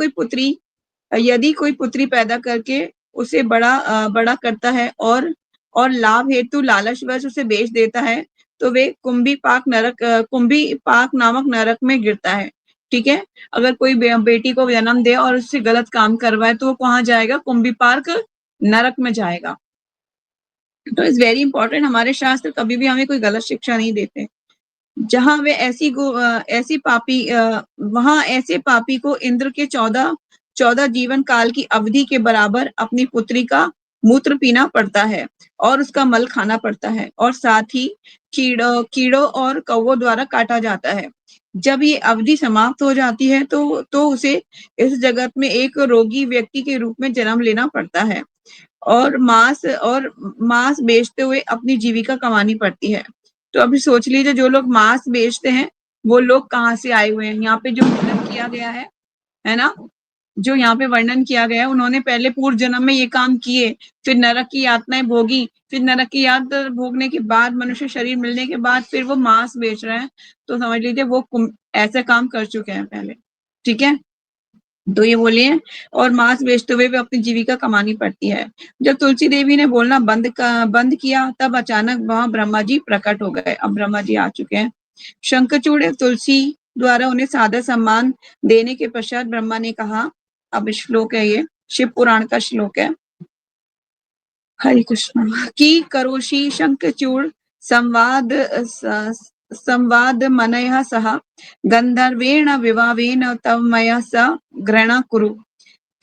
कोई पुत्री पैदा करके उसे बड़ा करता है और लाभ हेतु लालचवश उसे बेच देता है, तो वे कुंभी पाक नामक नरक में गिरता है। ठीक है, अगर कोई बेटी को जन्म दे और उससे गलत काम करवाए तो वो कहाँ जाएगा? कुंभी पाक नरक में जाएगा। तो इट्स वेरी इंपॉर्टेंट, हमारे शास्त्र कभी भी हमें कोई गलत शिक्षा नहीं देते। जहां वे वहां ऐसे पापी को इंद्र के 14 जीवन काल की अवधि के बराबर अपनी पुत्री का मूत्र पीना पड़ता है और उसका मल खाना पड़ता है, और साथ ही कीड़ों और कौवों द्वारा काटा जाता है। जब ये अवधि समाप्त हो जाती है तो उसे इस जगत में एक रोगी व्यक्ति के रूप में जन्म लेना पड़ता है और मांस बेचते हुए अपनी जीविका कमानी पड़ती है। तो अभी सोच लीजिए, जो लोग मांस बेचते हैं वो लोग कहाँ से आए हुए हैं? यहाँ पे जो वर्णन किया गया है ना, जो यहाँ पे वर्णन किया गया है, उन्होंने पहले पूर्व जन्म में ये काम किए, फिर नरक की यातनाएं भोगी, फिर नरक की यातना भोगने के बाद, मनुष्य शरीर मिलने के बाद फिर वो मांस बेच रहे हैं। तो समझ लीजिए वो ऐसा काम कर चुके हैं पहले। ठीक है, तो ये बोलिए, और मांस बेचते हुए भी अपनी जीविका कमानी पड़ती है। जब तुलसी देवी ने बोलना बंद किया, तब अचानक वहां ब्रह्मा जी प्रकट हो गए। अब ब्रह्मा जी आ चुके हैं। शंखचूड़ तुलसी द्वारा उन्हें सादर सम्मान देने के पश्चात ब्रह्मा ने कहा, अब श्लोक है ये, शिव पुराण का श्लोक है, हरे कृष्ण, की करोषि शंखचूड़ संवाद मनयः सह गंधर्वेण विवाहेन तव मया स ग्रहण कुरु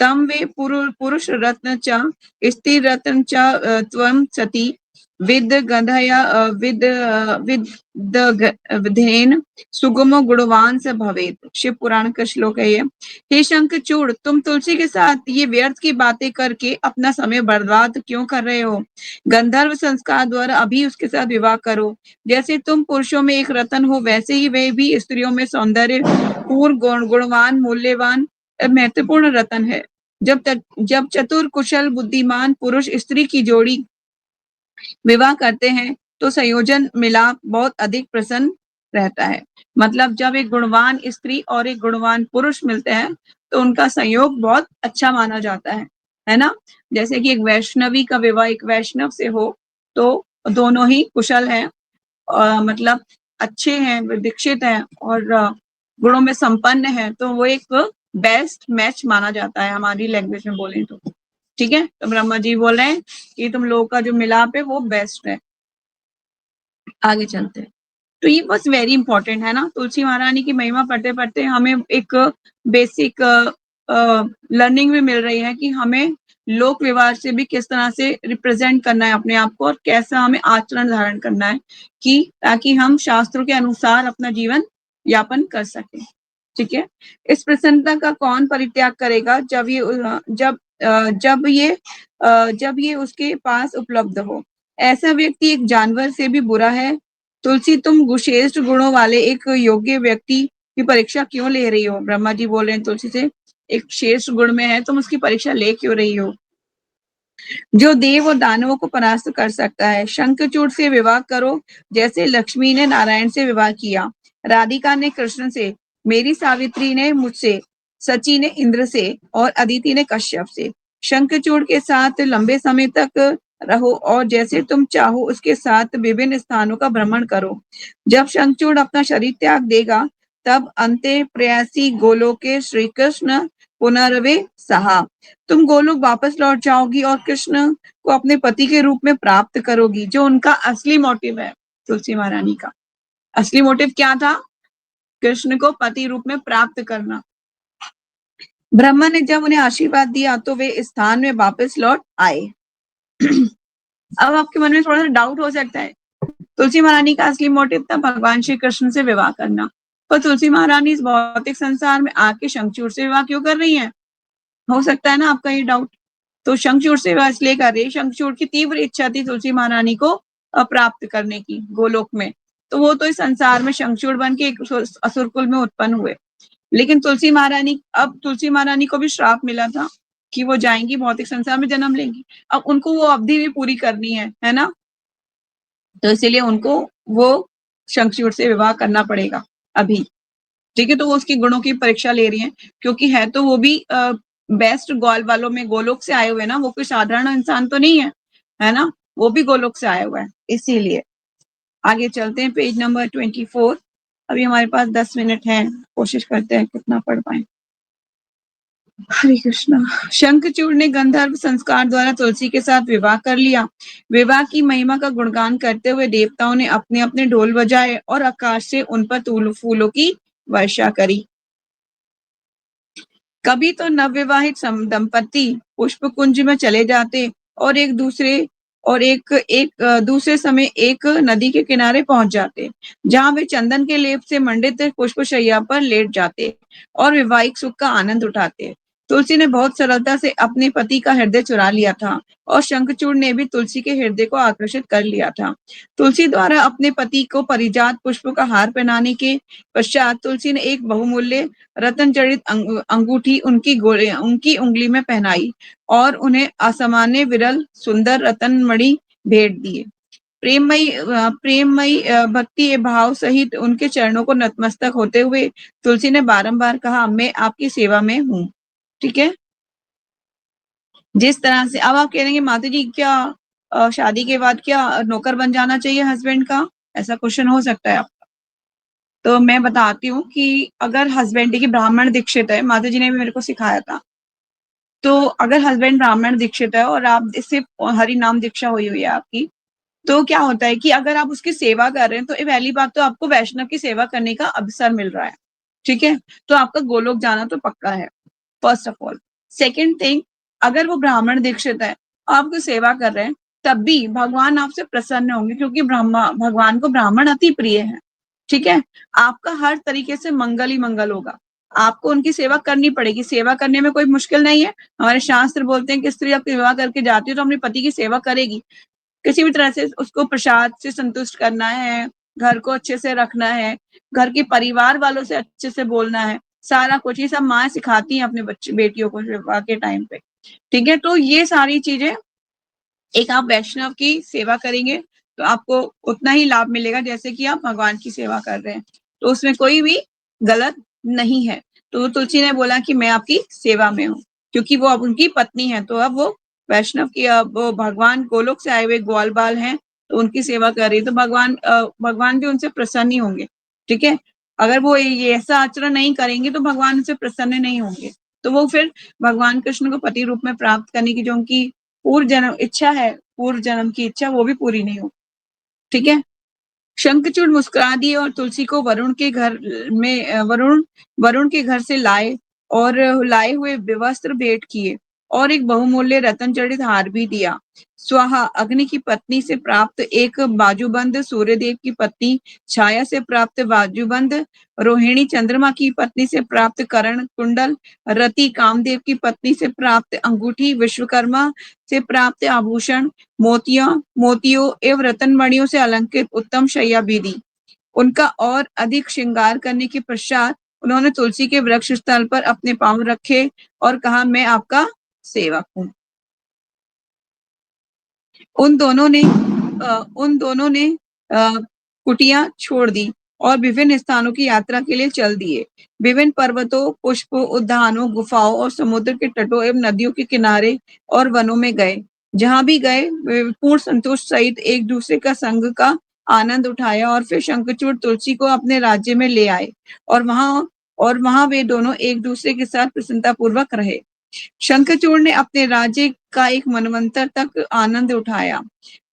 तम वे पुरुष रत्न च स्त्री रत्न च त्वं सती विद गंधया विदेन सुगमो गुणवान स भवेत। शिव पुराण का श्लोक है ये। हे शंखचूड़, तुम तुलसी के साथ ये व्यर्थ की बातें करके अपना समय बर्बाद क्यों कर रहे हो? गंधर्व संस्कार द्वारा अभी उसके साथ विवाह करो। जैसे तुम पुरुषों में एक रत्न हो, वैसे ही वह भी स्त्रियों में सौंदर्य पूर्ण गुणवान, मूल्यवान, महत्वपूर्ण रत्न है। जब चतुर, कुशल, बुद्धिमान पुरुष स्त्री की जोड़ी विवाह करते हैं तो संयोजन मिलाप बहुत अधिक प्रसन्न रहता है। मतलब जब एक गुणवान स्त्री और एक गुणवान पुरुष मिलते हैं तो उनका संयोग बहुत अच्छा माना जाता है ना। जैसे कि एक वैष्णवी का विवाह एक वैष्णव से हो तो दोनों ही कुशल हैं, मतलब अच्छे हैं, दीक्षित हैं और गुणों में संपन्न है, तो वो एक बेस्ट मैच माना जाता है हमारी लैंग्वेज में बोलें तो। ठीक है, तो ब्रह्मा जी बोल रहे हैं कि तुम लोगों का जो मिलाप है वो बेस्ट है। आगे चलते हैं। तो ये बस वेरी इंपॉर्टेंट है ना, तुलसी महारानी की महिमा पढ़ते पढ़ते हमें एक बेसिक लर्निंग भी मिल रही है कि हमें लोक व्यवहार से भी किस तरह से रिप्रेजेंट करना है अपने आप को और कैसा हमें आचरण धारण करना है कि ताकि हम शास्त्रों के अनुसार अपना जीवन यापन कर सकें। ठीक है। इस प्रसन्नता का कौन परित्याग करेगा जब ये उसके पास उपलब्ध हो। ऐसा व्यक्ति एक जानवर से भी बुरा है। तुलसी, तुम श्रेष्ठ गुणों वाले एक योग्य व्यक्ति की परीक्षा क्यों ले रही हो? ब्रह्मा जी बोल रहे हैं तुलसी से, एक श्रेष्ठ गुण में है, तुम उसकी परीक्षा ले क्यों रही हो? जो देव और दानवों को परास्त कर सकता है। शंखचूड़ से विवाह करो, जैसे लक्ष्मी ने नारायण से विवाह किया, राधिका ने कृष्ण से, मेरी सावित्री ने मुझसे, सची ने इंद्र से और अदिति ने कश्यप से। शंखचूड़ के साथ लंबे समय तक रहो और जैसे तुम चाहो उसके साथ विभिन्न स्थानों का भ्रमण करो। जब शंखचूड़ अपना शरीर त्याग देगा, तब अंते प्रयासी गोलोके श्री कृष्ण पुनर्वे सहा। तुम गोलोक वापस लौट जाओगी और कृष्ण को अपने पति के रूप में प्राप्त करोगी, जो उनका असली मोटिव है। तुलसी महारानी का असली मोटिव क्या था? कृष्ण को पति रूप में प्राप्त करना। ब्रह्मा ने जब उन्हें आशीर्वाद दिया तो वे इस स्थान में वापस लौट आए। अब आपके मन में थोड़ा सा डाउट हो सकता है, तुलसी महारानी का असली मोटिव था भगवान श्री कृष्ण से विवाह करना, पर तुलसी महारानी इस भौतिक संसार में आके शंखचूड़ से विवाह क्यों कर रही है? हो सकता है ना आपका ये डाउट। तो शंखचूड़ से विवाह इसलिए कर रही, शंखचूड़ की तीव्र इच्छा थी तुलसी महारानी को प्राप्त करने की गोलोक में। तो वो तो इस संसार में शंखचूड़ बन के एक असुर कुल में उत्पन्न हुए। लेकिन तुलसी महारानी को भी श्राप मिला था कि वो जाएंगी भौतिक संसार में जन्म लेंगी। अब उनको वो अवधि भी पूरी करनी है ना, तो इसीलिए उनको वो शंखचूड़ से विवाह करना पड़ेगा अभी। ठीक है, तो वो उसकी गुणों की परीक्षा ले रही है, क्योंकि है तो वो भी बेस्ट गॉल वालों में गोलोक से आए हुए ना, वो कोई साधारण इंसान तो नहीं है ना, वो भी गोलोक से आया हुआ है। इसीलिए आगे चलते हैं, पेज नंबर 24। अभी हमारे पास 10 मिनट है, कोशिश करते हैं कितना पढ़ पाए। हरे कृष्णा। शंखचूड़ ने गंधर्व संस्कार द्वारा तुलसी के साथ विवाह कर लिया। विवाह की महिमा का गुणगान करते हुए देवताओं ने अपने अपने ढोल बजाए और आकाश से उन पर फूलों की वर्षा करी। कभी तो नवविवाहित दंपति पुष्प कुंज में चले जाते और एक दूसरे समय एक नदी के किनारे पहुंच जाते, जहां वे चंदन के लेप से मंडित पुष्पशैया पर लेट जाते और वैवाहिक सुख का आनंद उठाते। तुलसी ने बहुत सरलता से अपने पति का हृदय चुरा लिया था और शंखचूड़ ने भी तुलसी के हृदय को आकर्षित कर लिया था। तुलसी द्वारा अपने पति को परिजात पुष्प का हार पहनाने के पश्चात तुलसी ने एक बहुमूल्य रत्न जड़ित अंगूठी उनकी उंगली में पहनाई और उन्हें असामान्य विरल सुंदर रतन मणि भेंट दिए। प्रेममयी भक्ति भाव सहित उनके चरणों को नतमस्तक होते हुए तुलसी ने बारंबार कहा, मैं आपकी सेवा में हूँ। ठीक है, जिस तरह से अब आप कह रहे माता जी क्या शादी के बाद क्या नौकर बन जाना चाहिए हस्बैंड का? ऐसा क्वेश्चन हो सकता है आपका। तो मैं बताती हूँ कि अगर हस्बैंड देखिए ब्राह्मण दीक्षित है, माता जी ने भी मेरे को सिखाया था, तो अगर हस्बैंड ब्राह्मण दीक्षित है और आप इससे हरि नाम दीक्षा हुई है आपकी, तो क्या होता है कि अगर आप उसकी सेवा कर रहे हैं, तो पहली बात तो आपको वैष्णव की सेवा करने का अवसर मिल रहा है। ठीक है, तो आपका गोलोक जाना तो पक्का है, first of all. Second thing, अगर वो ब्राह्मण दीक्षित है, आपको सेवा कर रहे हैं, तब भी भगवान आपसे प्रसन्न होंगे, क्योंकि भगवान को ब्राह्मण अति प्रिय है। ठीक है, आपका हर तरीके से मंगल ही मंगल होगा। आपको उनकी सेवा करनी पड़ेगी, सेवा करने में कोई मुश्किल नहीं है। हमारे शास्त्र बोलते हैं कि स्त्री जब विवाह करके जाती है तो अपने पति की सेवा करेगी, किसी भी तरह से उसको प्रसाद से संतुष्ट करना है, घर को अच्छे से रखना है, घर के परिवार वालों से अच्छे से बोलना है, सारा कुछ ये सब माँ सिखाती हैं अपने बेटियों को विवाह के टाइम पे। ठीक है, तो ये सारी चीजें, एक आप वैष्णव की सेवा करेंगे तो आपको उतना ही लाभ मिलेगा जैसे कि आप भगवान की सेवा कर रहे हैं, तो उसमें कोई भी गलत नहीं है। तो तुलसी ने बोला कि मैं आपकी सेवा में हूँ, क्योंकि वो अब उनकी पत्नी है, तो अब वो वैष्णव की, अब वो भगवान गोलोक से आए हुए ग्वाल बाल हैं, तो उनकी सेवा कर रही है, तो भगवान भी उनसे प्रसन्न ही होंगे। ठीक है, अगर वो ये ऐसा आचरण नहीं करेंगे तो भगवान उनसे प्रसन्न नहीं होंगे, तो वो फिर भगवान कृष्ण को पति रूप में प्राप्त करने की जो उनकी पूर्व जन्म इच्छा है, पूर्व जन्म की इच्छा, वो भी पूरी नहीं हो। ठीक है, शंखचूड़ मुस्कुरा दिए और तुलसी को वरुण के घर से लाए हुए वस्त्र भेंट किए। और एक बहुमूल्य रत्न जड़ित हार भी दिया। स्वाहा अग्नि की पत्नी से प्राप्त एक बाजूबंद, सूर्यदेव की पत्नी छाया से प्राप्त बाजूबंद, रोहिणी चंद्रमा की पत्नी से प्राप्त करण कुंडल, रति कामदेव की पत्नी से प्राप्त अंगूठी, विश्वकर्मा से प्राप्त आभूषण, मोतियों एवं रतन मणियों से अलंकृत उत्तम शैया भी दी। उनका और अधिक श्रृंगार करने के पश्चात उन्होंने तुलसी के वृक्ष स्थल पर अपने पांव रखे और कहा, मैं आपका सेवक हूँ। उन दोनों ने कुटिया छोड़ दी और विभिन्न स्थानों की यात्रा के लिए चल दिए। विभिन्न पर्वतों, पुष्पों, उद्यानों, गुफाओं और समुद्र के तटों एवं नदियों के किनारे और वनों में गए। जहां भी गए वे पूर्ण संतोष सहित एक दूसरे का संग का आनंद उठाया और फिर शंखचूड़ तुलसी को अपने राज्य में ले आए और वहां वे दोनों एक दूसरे के साथ प्रसन्नता पूर्वक रहे। शंखचूड़ ने अपने राज्य का एक मनवंतर तक आनंद उठाया।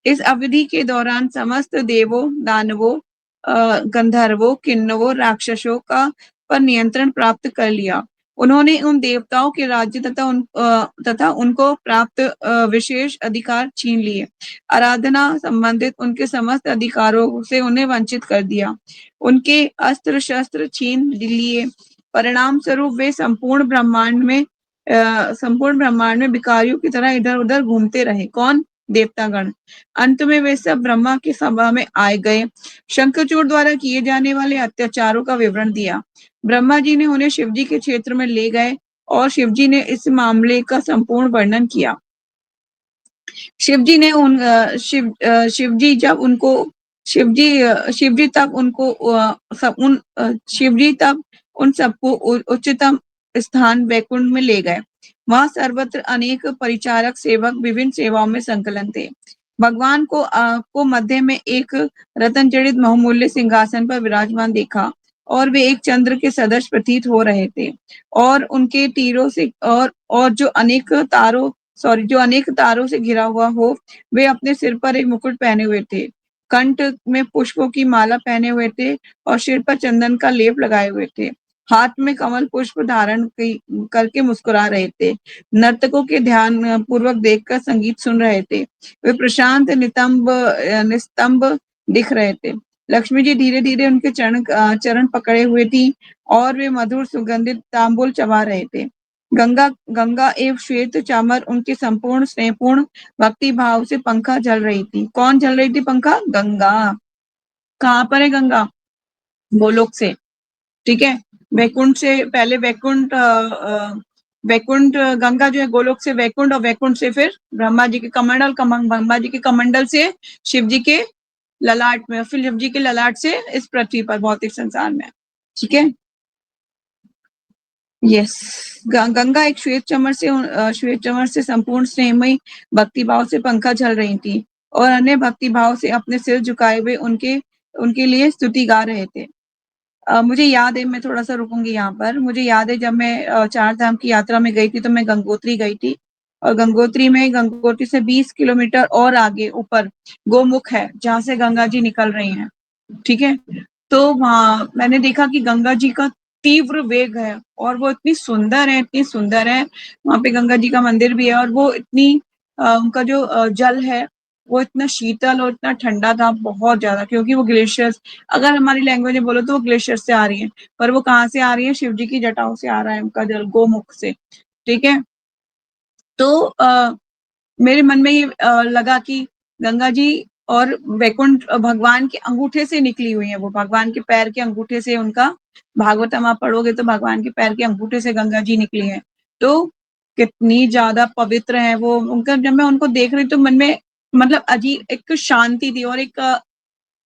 इस अवधि के दौरान समस्त देवों, दानवों, गंधर्वों, किन्नरों, राक्षसों का पर नियंत्रण प्राप्त कर लिया। उन्होंने उन देवताओं के राज्य तथा उनको प्राप्त विशेष अधिकार छीन लिए। आराधना संबंधित उनके समस्त अधिकारों से उन्हें वंचित कर दिया। उनके अस्त्र शस्त्र छीन लिए। परिणाम स्वरूप वे संपूर्ण ब्रह्मांड में भिखारियों की तरह इधर उधर घूमते रहे। कौन? देवतागण। अंत में वे सब ब्रह्मा की सभा में आए गए। शंखचूड़ द्वारा किए जाने वाले अत्याचारों का विवरण दिया। ब्रह्मा जी ने उन्हें शिवजी के क्षेत्र में ले गए और शिवजी ने इस मामले का संपूर्ण वर्णन किया। शिवजी ने शिवजी तब उन सबको उच्चतम स्थान वैकुंठ में ले गए। वहां सर्वत्र अनेक परिचारक सेवक विभिन्न सेवाओं में संकलन थे। भगवान को मध्य में एक रतन जड़ित बहुमूल्य सिंहासन पर विराजमान देखा और वे एक चंद्र के सदृश प्रतीत हो रहे थे और उनके तीरों से और जो अनेक तारों से घिरा हुआ हो। वे अपने सिर पर एक मुकुट पहने हुए थे, कंठ में पुष्पों की माला पहने हुए थे और सिर पर चंदन का लेप लगाए हुए थे। हाथ में कमल पुष्प धारण करके मुस्कुरा रहे थे। नर्तकों के ध्यान पूर्वक देखकर संगीत सुन रहे थे। वे प्रशांत निस्तंभ दिख रहे थे। लक्ष्मी जी धीरे धीरे उनके चरण पकड़े हुए थी और वे मधुर सुगंधित तांबूल चबा रहे थे। गंगा एवं श्वेत चामर उनके संपूर्ण स्नेहपूर्ण भक्ति भाव से पंखा झल रही थी। कौन झल रही थी पंखा? गंगा। कहाँ पर है गंगा? गोलोक से। ठीक है, वैकुंठ से पहले वैकुंठ गंगा जो है गोलोक से वैकुंठ और वैकुंठ से फिर ब्रह्मा जी के कमंडल से शिव जी के ललाट में, फिर शिव जी के ललाट से इस पृथ्वी पर भौतिक संसार में। ठीक है, यस। गंगा एक श्वेत चमर से संपूर्ण स्नेहमयी भक्ति भाव से पंखा झल रही थी और अन्य भक्ति भाव से अपने सिर झुकाए हुए उनके लिए स्तुति गा रहे थे। मुझे याद है, मैं थोड़ा सा रुकूंगी यहाँ पर। मुझे याद है जब मैं 4 धाम की यात्रा में गई थी तो मैं गंगोत्री गई थी और गंगोत्री से 20 किलोमीटर और आगे ऊपर गोमुख है जहाँ से गंगा जी निकल रही हैं। ठीक है, तो वहां मैंने देखा कि गंगा जी का तीव्र वेग है और वो इतनी सुंदर है। वहां पे गंगा जी का मंदिर भी है और वो उनका जो जल है वो इतना शीतल और इतना ठंडा था, बहुत ज्यादा, क्योंकि वो ग्लेशियर्स, अगर हमारी लैंग्वेज में बोलो तो वो ग्लेशियर से आ रही है, पर वो कहाँ से आ रही है? शिव जी की जटाओं से आ रहा है उनका जल, गोमुख से। ठीक है, तो मेरे मन में ये लगा कि गंगा जी और वैकुंठ भगवान के अंगूठे से निकली हुई है। वो भगवान के पैर के अंगूठे से, उनका भागवतम आप पढ़ोगे तो भगवान के पैर के अंगूठे से गंगा जी निकली है। तो कितनी ज्यादा पवित्र है वो। उनका जब मैं उनको देख रही तो मन में मतलब अजीब एक शांति थी और एक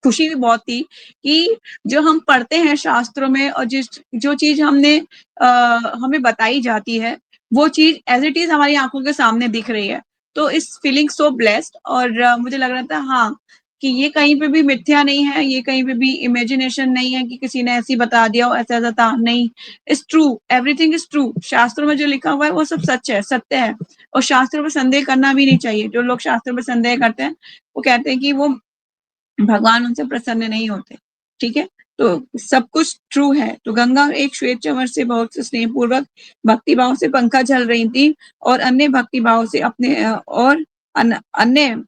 खुशी भी बहुत थी कि जो हम पढ़ते हैं शास्त्रों में और जो चीज हमें बताई जाती है वो चीज एज इट इज हमारी आंखों के सामने दिख रही है। तो इस फीलिंग सो ब्लेस्ड और मुझे लग रहा था हाँ कि ये कहीं पे भी मिथ्या नहीं है, ये कहीं पे भी इमेजिनेशन नहीं है कि किसी ने ऐसी बता दिया हो, ऐसा ऐसा था नहीं। It's true, everything is true. शास्त्रों में जो लिखा हुआ है वो सब सच है, सत्य है और शास्त्रों पर संदेह करना भी नहीं चाहिए। जो लोग शास्त्रों पर संदेह करते हैं वो कहते हैं कि वो भगवान उनसे प्रसन्न नहीं होते। ठीक है, तो सब कुछ ट्रू है। तो गंगा एक श्वेत चंवर से बहुत स्नेहपूर्वक भक्तिभाव से पंखा झल रही थी और अन्य भक्तिभाव से और अन्य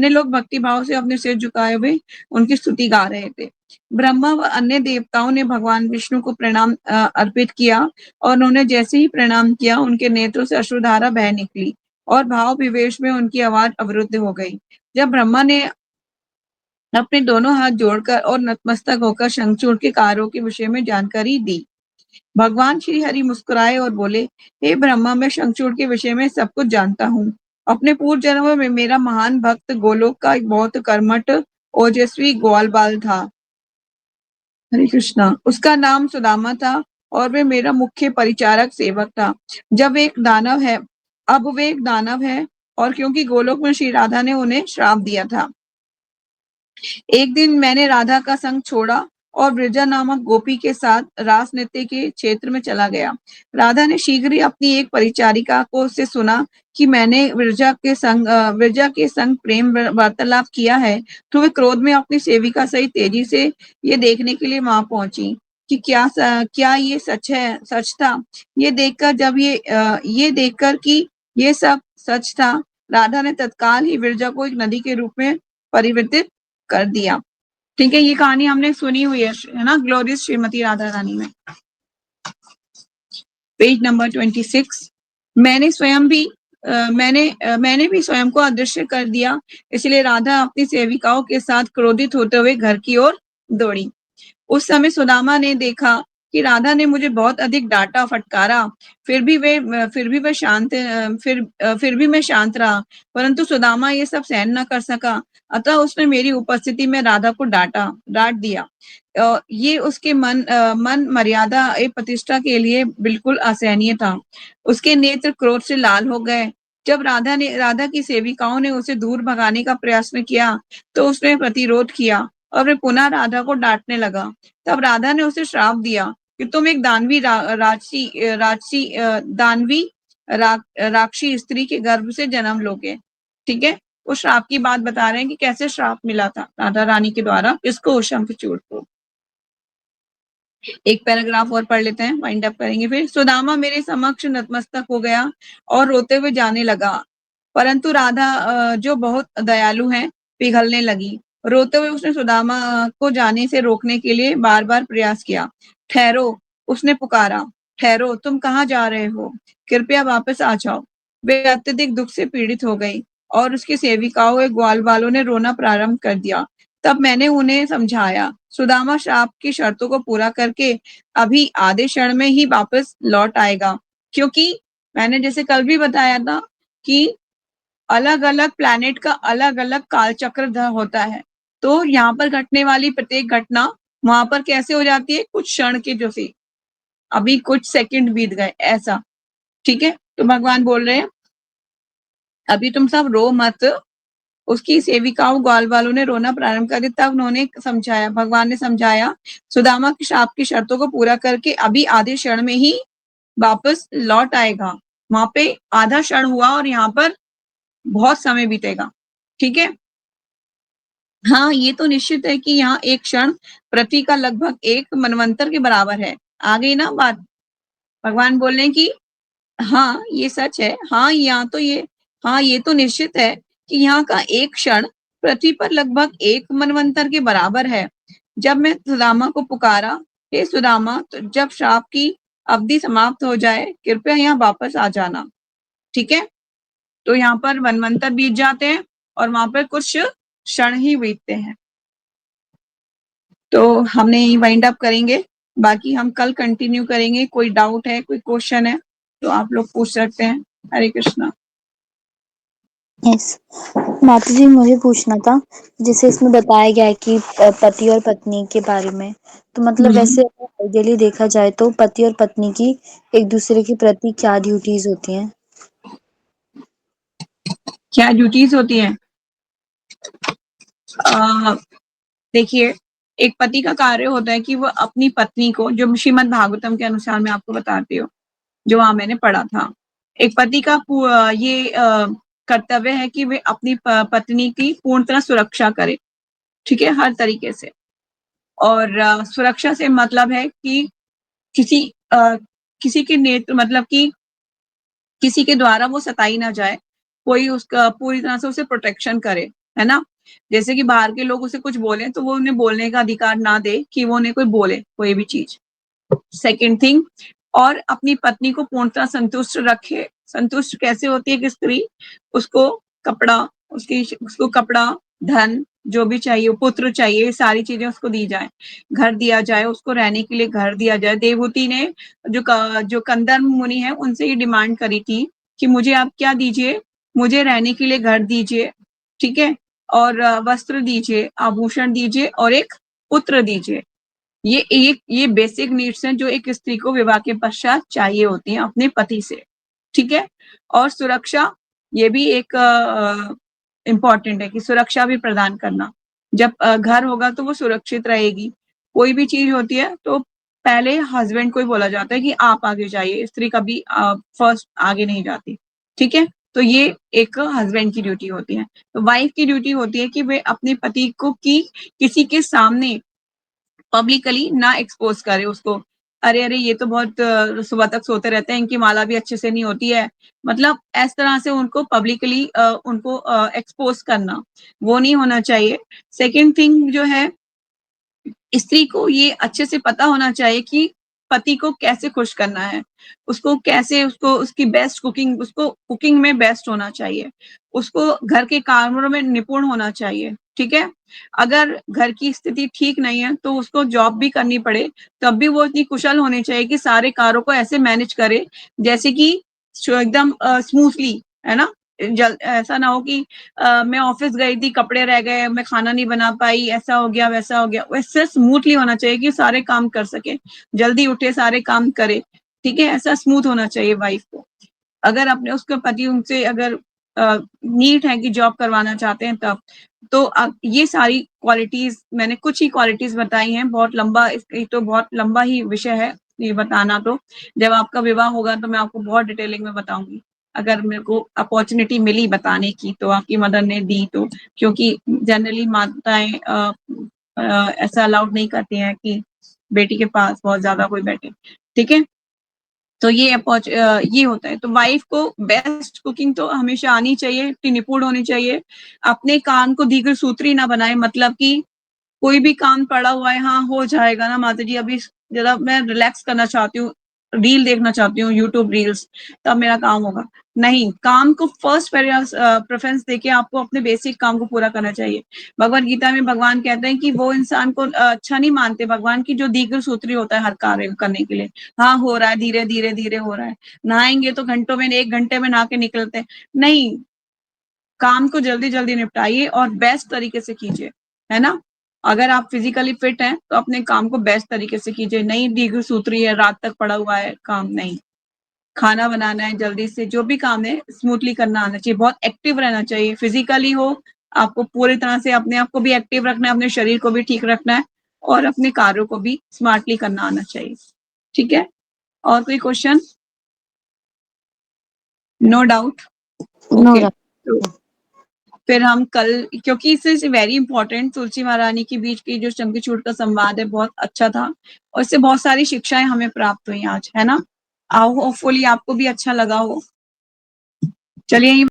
लोग भक्तिभाव से अपने सिर झुकाए हुए उनकी स्तुति गा रहे थे। ब्रह्मा व अन्य देवताओं ने भगवान विष्णु को प्रणाम अर्पित किया और उन्होंने जैसे ही प्रणाम किया उनके नेत्रों से अश्रुधारा बह निकली और भाव विवेश में उनकी आवाज अवरुद्ध हो गई। जब ब्रह्मा ने अपने दोनों हाथ जोड़कर और नतमस्तक होकर शंखचूड़ के कार्यों के विषय में जानकारी दी। भगवान श्री हरि मुस्कुराए और बोले, हे ब्रह्मा, मैं शंखचूड़ के विषय में सब कुछ जानता हूँ। अपने पूर्व जन्म में मेरा महान भक्त गोलोक का एक बहुत कर्मठ ओजस्वी ग्वाल बाल था। हरे कृष्णा। उसका नाम सुदामा था और वे मेरा मुख्य परिचारक सेवक था। अब वे एक दानव है और क्योंकि गोलोक में श्री राधा ने उन्हें श्राप दिया था। एक दिन मैंने राधा का संग छोड़ा और ब्रजा नामक गोपी के साथ रास नृत्य के क्षेत्र में चला गया। राधा ने शीघ्र ही अपनी एक परिचारिका को उससे सुना कि मैंने ब्रजा के संग प्रेम वार्तालाप किया है, तो वे क्रोध में अपनी सेविका सहित तेजी से ये देखने के लिए वहां पहुंची कि क्या ये सच था। ये देखकर कि ये सब सच था, राधा ने तत्काल ही ब्रजा को एक नदी के रूप में परिवर्तित कर दिया। ठीक है, ये कहानी हमने सुनी हुई है ना, ग्लोरियस श्रीमती राधा रानी में। Page number 26। मैंने भी स्वयं को अदृश्य कर दिया, इसलिए राधा अपनी सेविकाओं के साथ क्रोधित होते हुए घर की ओर दौड़ी। उस समय सुदामा ने देखा कि राधा ने मुझे बहुत अधिक डांटा फटकारा, फिर भी मैं शांत रहा, परंतु सुदामा ये सब सहन न कर सका, अतः उसने मेरी उपस्थिति में राधा को डांट दिया। ये उसके मन मर्यादा एवं प्रतिष्ठा के लिए बिल्कुल असहनीय था। उसके नेत्र क्रोध से लाल हो गए। जब राधा की सेविकाओं ने उसे दूर भगाने का प्रयास में किया, तो उसने प्रतिरोध किया और वे पुनः राधा को डांटने लगा। तब राधा ने उसे श्राप दिया कि तुम एक राक्षसी स्त्री के गर्भ से जन्म लोगे। ठीक है, उस श्राप की बात बता रहे हैं कि कैसे श्राप मिला था राधा रानी के द्वारा इसको, शंखचूड़ को। एक पैराग्राफ और पढ़ लेते हैं, वाइंड अप करेंगे फिर। सुदामा मेरे समक्ष नतमस्तक हो गया और रोते हुए जाने लगा, परंतु राधा जो बहुत दयालु है पिघलने लगी। रोते हुए उसने सुदामा को जाने से रोकने के लिए बार बार प्रयास किया। ठहरो, उसने पुकारा, ठहरो, तुम कहाँ जा रहे हो? कृपया वापस आ जाओ। वे अत्यधिक दुख से पीड़ित हो गई और उसकी सेविकाओं व ग्वाल बालों ने रोना प्रारंभ कर दिया। तब मैंने उन्हें समझाया, सुदामा श्राप की शर्तों को पूरा करके अभी आधे क्षण में ही वापस लौट आएगा, क्योंकि मैंने जैसे कल भी बताया था कि अलग अलग प्लैनेट का अलग अलग कालचक्र होता है। तो यहाँ पर घटने वाली प्रत्येक घटना वहां पर कैसे हो जाती है, कुछ क्षण के जैसे अभी कुछ सेकंड बीत गए ऐसा। ठीक है, तो भगवान बोल रहे हैं अभी तुम सब रो मत। उसकी सेविकाओं ग्वाल वालों ने रोना प्रारंभ कर दिया। तब भगवान ने समझाया, सुदामा की श्राप की शर्तों को पूरा करके अभी आधे क्षण में ही वापस लौट आएगा। वहां पे आधा क्षण हुआ और यहाँ पर बहुत समय बीतेगा। ठीक है, हाँ ये तो निश्चित है कि यहाँ एक क्षण प्रति का लगभग एक मनवंतर के बराबर है। आ गई ना बात? भगवान बोल रहे हैं कि हाँ ये सच है, हाँ ये तो निश्चित है कि यहाँ का एक क्षण पृथ्वी पर लगभग एक मनवंतर के बराबर है। जब मैं सुदामा को पुकारा, हे सुदामा, तो जब श्राप की अवधि समाप्त हो जाए कृपया यहाँ वापस आ जाना। ठीक है, तो यहाँ पर मनवंतर बीत जाते हैं और वहां पर कुछ क्षण ही बीतते हैं। तो हमने यही वाइंड अप करेंगे, बाकी हम कल कंटिन्यू करेंगे। कोई डाउट है, कोई क्वेश्चन है तो आप लोग पूछ सकते हैं। हरे कृष्णा। यस माता जी, मुझे पूछना था, जैसे इसमें बताया गया है कि पति और पत्नी के बारे में, तो मतलब वैसे आइडियली देखा जाए तो पति और पत्नी की एक दूसरे के प्रति क्या ड्यूटीज होती हैं? क्या ड्यूटीज होती हैं? देखिए, एक पति का कार्य होता है कि वो अपनी पत्नी को, जो श्रीमद् भागवतम के अनुसार मैं आपको बताती हूँ, जो वहां मैंने पढ़ा था, एक पति का ये कर्तव्य है कि वे अपनी पत्नी की पूर्ण तरह सुरक्षा करे। ठीक है, हर तरीके से। और सुरक्षा से मतलब है कि किसी के नेत्र मतलब कि किसी के द्वारा वो सताई ना जाए, कोई उसका पूरी तरह से उसे प्रोटेक्शन करे, है ना? जैसे कि बाहर के लोग उसे कुछ बोलें तो वो उन्हें बोलने का अधिकार ना दे कि वो उन्हें कोई बोले, कोई भी चीज़। सेकंड थिंग, और अपनी पत्नी को पूर्णतः संतुष्ट रखे। संतुष्ट कैसे होती है एक स्त्री? उसको कपड़ा, उसको कपड़ा, धन जो भी चाहिए, पुत्र चाहिए, ये सारी चीज़ें उसको दी जाएँ। घर दिया जाए, उसको रहने के लिए घर दिया जाए। देवहूति ने जो कंदर्प मुनि हैं उनसे ये डिमांड करी थी कि मुझे आप क्या दीजिए? मुझे रहने के लिए घर दीजिए, ठीक है? और वस्त्र दीजिए, आभूषण दीजिए और एक पुत्र दीजिए। ये बेसिक नीड्स हैं जो एक स्त्री को विवाह के पश्चात चाहिए होती हैं अपने पति से, ठीक है? और सुरक्षा, ये भी एक इम्पोर्टेंट है कि सुरक्षा भी प्रदान करना। जब घर होगा तो वो सुरक्षित रहेगी। कोई भी चीज़ होती है तो पहले हस्बैंड को ही बोला जाता है कि आप आगे जाइए, स्त्री कभी फर्स्ट आगे नहीं जाती, ठीक है? तो ये एक हस्बैंड की ड्यूटी होती है। तो वाइफ की ड्यूटी होती है कि वे अपने पति को किसी के सामने पब्लिकली ना एक्सपोज़ करे उसको। अरे, अरे! ये तो बहुत सुबह तक सोते रहते हैं, इनकी माला भी अच्छे से नहीं होती है। मतलब इस तरह से उनको पब्लिकली उनको एक्सपोज़ करना, वो नहीं होना चाहिए। सेकंड थिंग जो है, स्त्री को ये अच्छे से पता होना चाहिए कि पति को कैसे खुश करना है। उसको उसकी बेस्ट कुकिंग, उसको कुकिंग में बेस्ट होना चाहिए। उसको घर के कामों में निपुण होना चाहिए, ठीक है? अगर घर की स्थिति ठीक नहीं है तो उसको जॉब भी करनी पड़े, तब भी वो इतनी कुशल होनी चाहिए कि सारे कार्यों को ऐसे मैनेज करे जैसे कि जो एकदम स्मूथली, है ना? ऐसा ना हो कि मैं ऑफ़िस गई थी, कपड़े रह गए, मैं खाना नहीं बना पाई, ऐसा हो गया, वैसा हो गया। वैसे स्मूथली होना चाहिए कि सारे काम कर सके, जल्दी उठे, सारे काम करे, ठीक है? ऐसा स्मूथ होना चाहिए वाइफ़ को। अगर अपने उसके पति उनसे अगर नीड है कि जॉब करवाना चाहते हैं तब, तो ये सारी क्वालिटीज़ मैंने कुछ ही क्वालिटीज़ बताई हैं, बहुत लंबा ये तो बहुत लंबा ही विषय है, ये बताना तो। जब आपका विवाह होगा तो मैं आपको बहुत डिटेलिंग में बताऊँगी। अगर मेरे को अपॉर्च्युनिटी मिली बताने की तो आपकी मदर ने दी तो, क्योंकि जनरली माताएँ ऐसा अलाउड नहीं करती हैं कि बेटी के पास बहुत ज़्यादा कोई बैठे, ठीक है? तो ये होता है। तो वाइफ़ को बेस्ट कुकिंग तो हमेशा आनी चाहिए, इतनी निपुण होनी चाहिए। अपने काम को दीर्घसूत्री ना बनाए, मतलब कि कोई भी काम पड़ा हुआ है, हाँ, हो जाएगा ना माताजी, अभी ज़रा मैं रिलैक्स करना चाहती हूँ, रील देखना चाहती हूँ, यूट्यूब रील्स, तब मेरा काम होगा। नहीं, काम को फर्स्ट प्रेफ़रेंस देके आपको अपने बेसिक काम को पूरा करना चाहिए। भगवद गीता में भगवान कहते हैं कि वो इंसान को अच्छा नहीं मानते भगवान कि जो दीर्घसूत्री होता है हर कार्य करने के लिए। हाँ, हो रहा है, धीरे, धीरे, धीरे हो रहा है। नहाएँगे तो घंटों में 1 घंटे में नहा के निकलते हैं। नहीं, काम को जल्दी-जल्दी निपटाइए और बेस्ट तरीके से कीजिए, है ना? अगर आप फिज़िकली फिट हैं, तो अपने काम को बेस्ट तरीके से कीजिए, नहीं दीर्घसूत्री है, रात तक पड़ा हुआ है काम, नहीं। खाना बनाना है जल्दी से, जो भी काम है स्मूथली करना आना चाहिए, बहुत एक्टिव रहना चाहिए, फिज़िकली हो, आपको पूरी तरह से अपने आप को भी एक्टिव रखना है, अपने शरीर को भी ठीक रखना है और अपने कार्यों को भी स्मार्टली करना आना चाहिए, ठीक है? और कोई question? No doubt? No okay, तो डाउट। फिर हम कल, क्योंकि इस इज़ वेरी इम्पोर्टेंट, तुलसी महारानी के बीच की जो शंखचूड़ का संवाद है बहुत अच्छा था और इससे बहुत सारी शिक्षाएँ हमें प्राप्त हुई आज, है ना? होपफुली आपको भी अच्छा लगा हो। चलिए